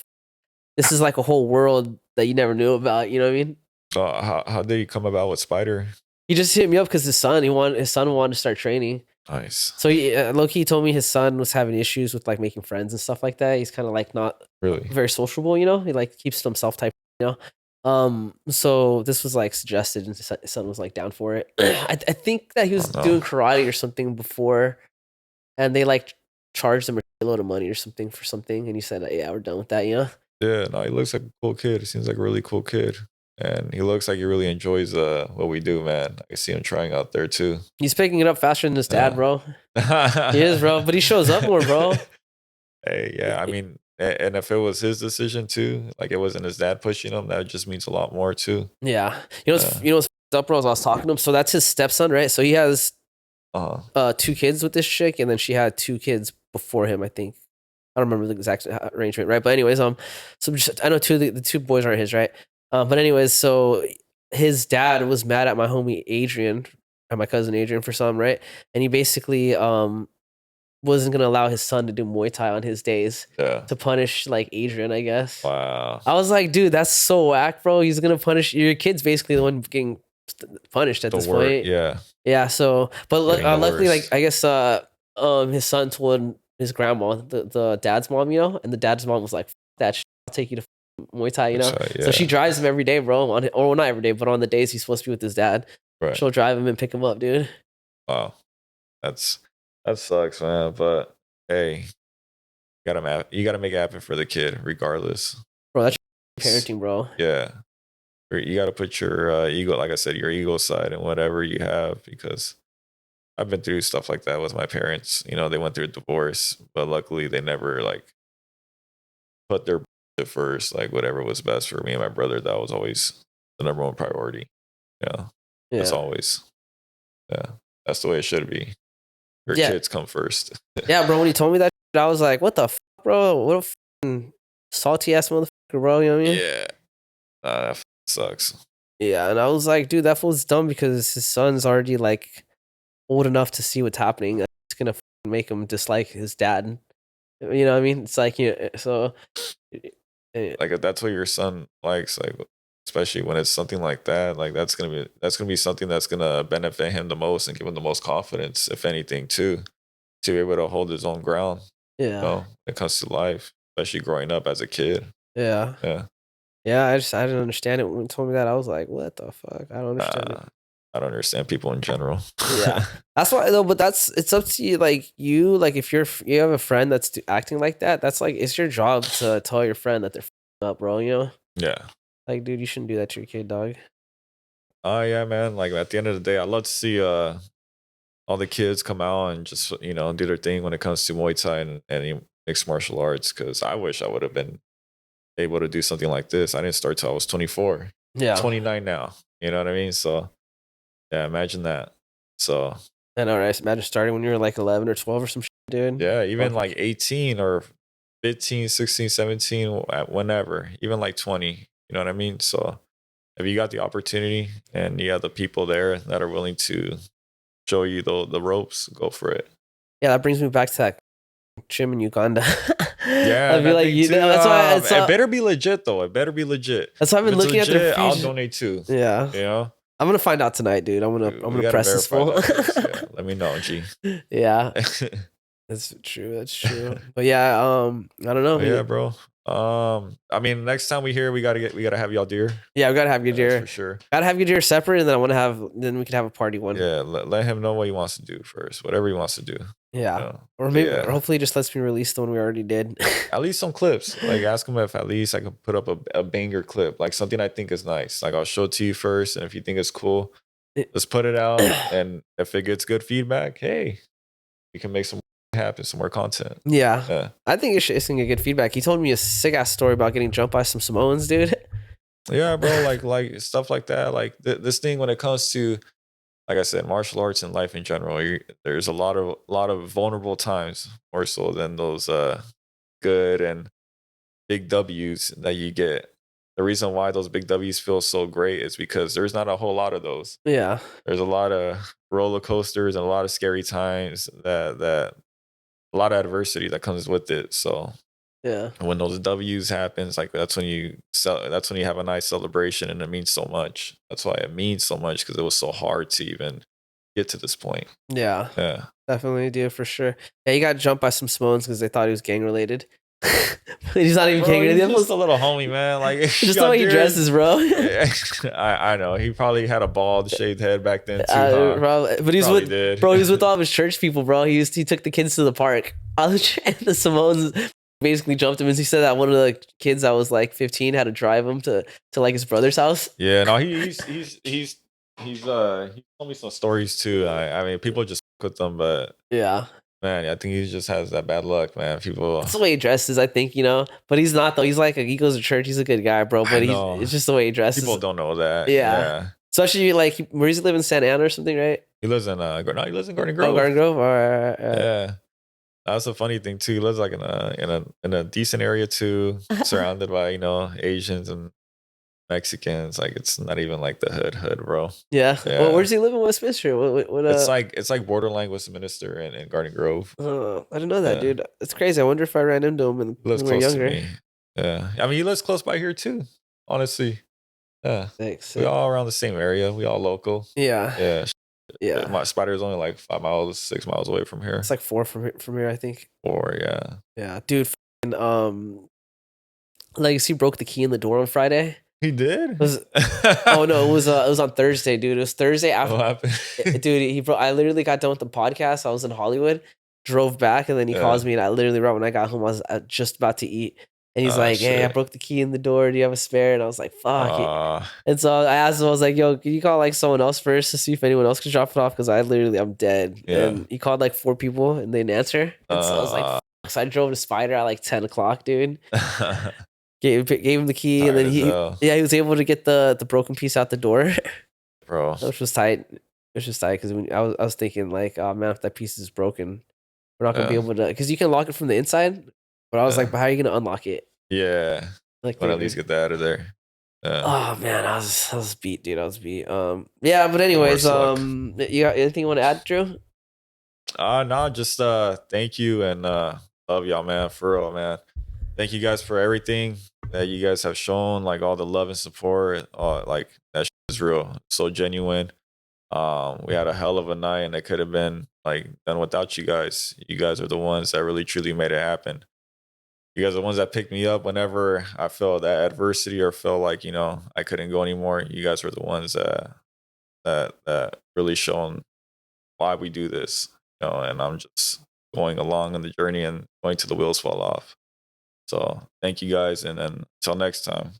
this is like a whole world that you never knew about. You know what I mean? So how did he come about with Spider? He just hit me up because his son wanted to start training. Nice. So Loki told me his son was having issues with like making friends and stuff like that. He's kind of like not really very sociable, He like keeps to himself type, So this was like suggested, and his son was like down for it. I think that he was doing karate or something before, and they like charged him a load of money or something for something, and he said, "Yeah, we're done with that." Yeah, no, he looks like a cool kid. He seems like a really cool kid. And he looks like he really enjoys what we do, man. I see him trying out there too. He's picking it up faster than his dad, bro. He is, bro. But he shows up more, bro. Hey, yeah. I mean, and if it was his decision too, like it wasn't his dad pushing him, that just means a lot more too. Yeah. What's up, bro? As I was talking to him, so that's his stepson, right? So he has 2 kids with this chick, and then she had 2 kids before him, I think. I don't remember the exact arrangement, right? But anyways, so I know the 2 boys aren't his, right? But anyways, so his dad was mad at my homie Adrian, or my cousin Adrian for some, right? And he basically wasn't gonna allow his son to do Muay Thai on his days to punish like Adrian, I guess. Wow. I was like, dude, that's so whack, bro. He's gonna punish your kid's basically the one getting punished at this point. Yeah. Yeah. So, but luckily, like I guess his son told his grandma, the dad's mom, and the dad's mom was like, "That I'll take you to Muay Thai," So she drives him every day, bro. Or not every day, but on the days he's supposed to be with his dad, she'll drive him and pick him up, dude. Wow, that sucks, man. But hey, you gotta make it happen for the kid, regardless. Bro, that's parenting, bro. Yeah, you gotta put your ego, like I said, your ego aside and whatever you have, because I've been through stuff like that with my parents. They went through a divorce, but luckily they never like put their first, like whatever was best for me and my brother. That was always the number one priority. As always. Yeah, that's the way it should be. Your kids come first. Yeah, bro. When he told me that, I was like, "What the fuck, bro? What a fucking salty ass motherfucker, bro." You know what I mean? Yeah, that sucks. Yeah, and I was like, "Dude, that fool's dumb because his son's already like old enough to see what's happening. It's gonna make him dislike his dad." You know what I mean? It's like so. Like if that's what your son likes, like especially when it's something like that, like that's gonna be something that's gonna benefit him the most and give him the most confidence, if anything, too, to be able to hold his own ground. Yeah. When it comes to life, especially growing up as a kid. Yeah. Yeah. Yeah. I didn't understand it when he told me that. I was like, what the fuck? I don't understand it. I don't understand people in general. Yeah. That's why though, but it's up to you. Like if you have a friend that's acting like that, that's like, it's your job to tell your friend that they're up, bro, Yeah. Like, dude, you shouldn't do that to your kid, dog. Oh yeah, man. Like at the end of the day, I love to see all the kids come out and just do their thing when it comes to Muay Thai and mixed martial arts. Because I wish I would have been able to do something like this. I didn't start till I was 24. Yeah, 29 now. You know what I mean? So yeah, imagine that. So I know, right? Imagine starting when you were like 11 or 12 or some shit, dude. Yeah, even like 18 or 15, 16, 17, whenever, even like 20. You know what I mean? So if you got the opportunity and you have the people there that are willing to show you the ropes, go for it. Yeah, that brings me back to that gym in Uganda. Yeah, I feel like that's why it better be legit though. It better be legit. That's why I've been If it's looking legit, at their I'll fees. donate too. Yeah. You know? I'm gonna find out tonight, dude. I'm We gonna gotta press this verify full. that first. Yeah. Let me know, G. Yeah. That's true. That's true. But yeah, I don't know. Yeah, bro. I mean, next time we gotta have y'all deer. Yeah, we gotta have your deer for sure. Gotta have your deer separate, and then we can have a party one. Yeah, let him know what he wants to do first. Whatever he wants to do. Yeah. Or maybe, or hopefully, just lets me release the one we already did. At least some clips. Like, ask him if at least I can put up a banger clip, like something I think is nice. Like, I'll show it to you first, and if you think it's cool, let's put it out. And if it gets good feedback, hey, we can make some happen, some more content. Yeah. I think it's gonna get good feedback. He told me a sick ass story about getting jumped by some Samoans, dude. Yeah, bro. Like stuff like that. Like this thing when it comes to, like I said, martial arts and life in general, there's a lot of vulnerable times, more so than those good and big W's that you get. The reason why those big W's feel so great is because there's not a whole lot of those. Yeah. There's a lot of roller coasters and a lot of scary times that a lot of adversity that comes with it. So yeah, when those W's happens, like that's when you have a nice celebration, and it means so much. That's why it means so much, because it was so hard to even get to this point. Yeah, definitely do for sure. Yeah, he got jumped by some Samoans because they thought he was gang related. He's not even gang related. He's just a little homie, man. Like, just the way he dresses, bro. I know he probably had a bald, shaved head back then too. But he was with all of his church people, bro. He took the kids to the park. And the Samoans basically jumped him, and he said that one of the kids that was like 15 had to drive him to like his brother's house. Yeah, no, he's he told me some stories too. I mean, people just fuck with them, but yeah, man, I think he just has that bad luck, man. People. That's the way he dresses, I think, but he's not though. He's like he goes to church. He's a good guy, bro. But it's just the way he dresses. People don't know that. Yeah. Especially like where does he live, in Santa Ana or something, right? He lives in he lives in Garden Grove. Oh, Garden Grove. All right. Yeah. That's a funny thing too. He lives like in a decent area too, surrounded by Asians and Mexicans. Like, it's not even like the hood, bro. Yeah. Well, where does he live in Westminster? What it's like borderline Westminster and Garden Grove. I didn't know that, dude. It's crazy. I wonder if I ran into him when we were younger. To me. Yeah. I mean, he lives close by here too. Honestly. Yeah. Thanks. We all around the same area. We all local. Yeah. Yeah. Yeah. My Spider is only like 5 miles, 6 miles away from here. It's like 4 from here, I think. 4, yeah. Yeah, dude. Legacy broke the key in the door on Friday. He did? Oh no, it was on Thursday, dude. It was Thursday after. What happened? Dude, I literally got done with the podcast. I was in Hollywood, drove back, and then he calls me, and I literally, right when I got home, I was just about to eat. And he's like, "Hey, I broke the key in the door. Do you have a spare?" And I was like, "Fuck." And so I asked him, I was like, "Yo, can you call like someone else first to see if anyone else can drop it off? Because I'm dead." Yeah. And he called like 4 people, and they didn't answer. And so I was like, "Fuck." So I drove to Spider at like 10 o'clock, dude. Gave him the key, and then he was able to get the broken piece out the door, bro. Which was tight. Because I was thinking like, oh man, if that piece is broken, we're not gonna be able to, because you can lock it from the inside. But I was like, but how are you gonna unlock it? Yeah, like, but at least get that out of there. Oh man, I was beat, dude. I was beat. Yeah, but anyways, you got anything you want to add, Drew? No, just thank you and love y'all, man. For real, man. Thank you guys for everything that you guys have shown, like all the love and support. Like, that shit is real, so genuine. We had a hell of a night, and it could have been like done without you guys. You guys are the ones that really truly made it happen. You guys are the ones that picked me up whenever I felt that adversity or felt like, I couldn't go anymore. You guys were the ones that really shown why we do this, and I'm just going along on the journey and going till the wheels fall off. So thank you guys, and then until next time.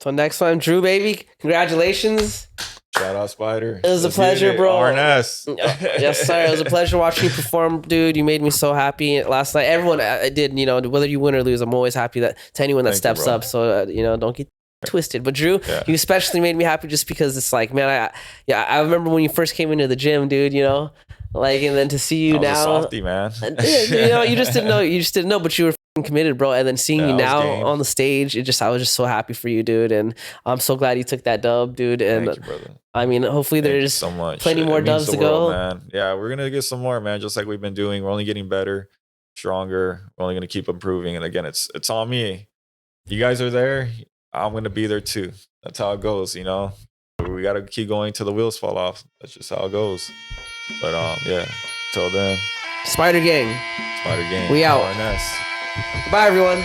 Till next time, Drew, baby, congratulations. Shout out, Spider. It was a pleasure, bro. RNS. Yes, sir. It was a pleasure watching you perform, dude. You made me so happy last night. Everyone did, whether you win or lose, I'm always happy to anyone that steps up. So, don't get twisted. But Drew, you especially made me happy just because it's like, man, I remember when you first came into the gym, dude, like, and then to see you now. A softie, man. You just didn't know. But you were committed, bro. And then seeing you now on the stage, I was just so happy for you, dude. And I'm so glad you took that dub, dude. And thank you, brother. I mean, hopefully there's so much. Plenty more dubs to go, man. Yeah, we're gonna get some more, man. Just like we've been doing. We're only getting better, stronger. We're only gonna keep improving. And again, it's on me. You guys are there. I'm gonna be there too. That's how it goes, you know. We gotta keep going till the wheels fall off. That's just how it goes. But yeah. Till then, Spider Gang. Spider Gang. We out. RNS. Bye, everyone.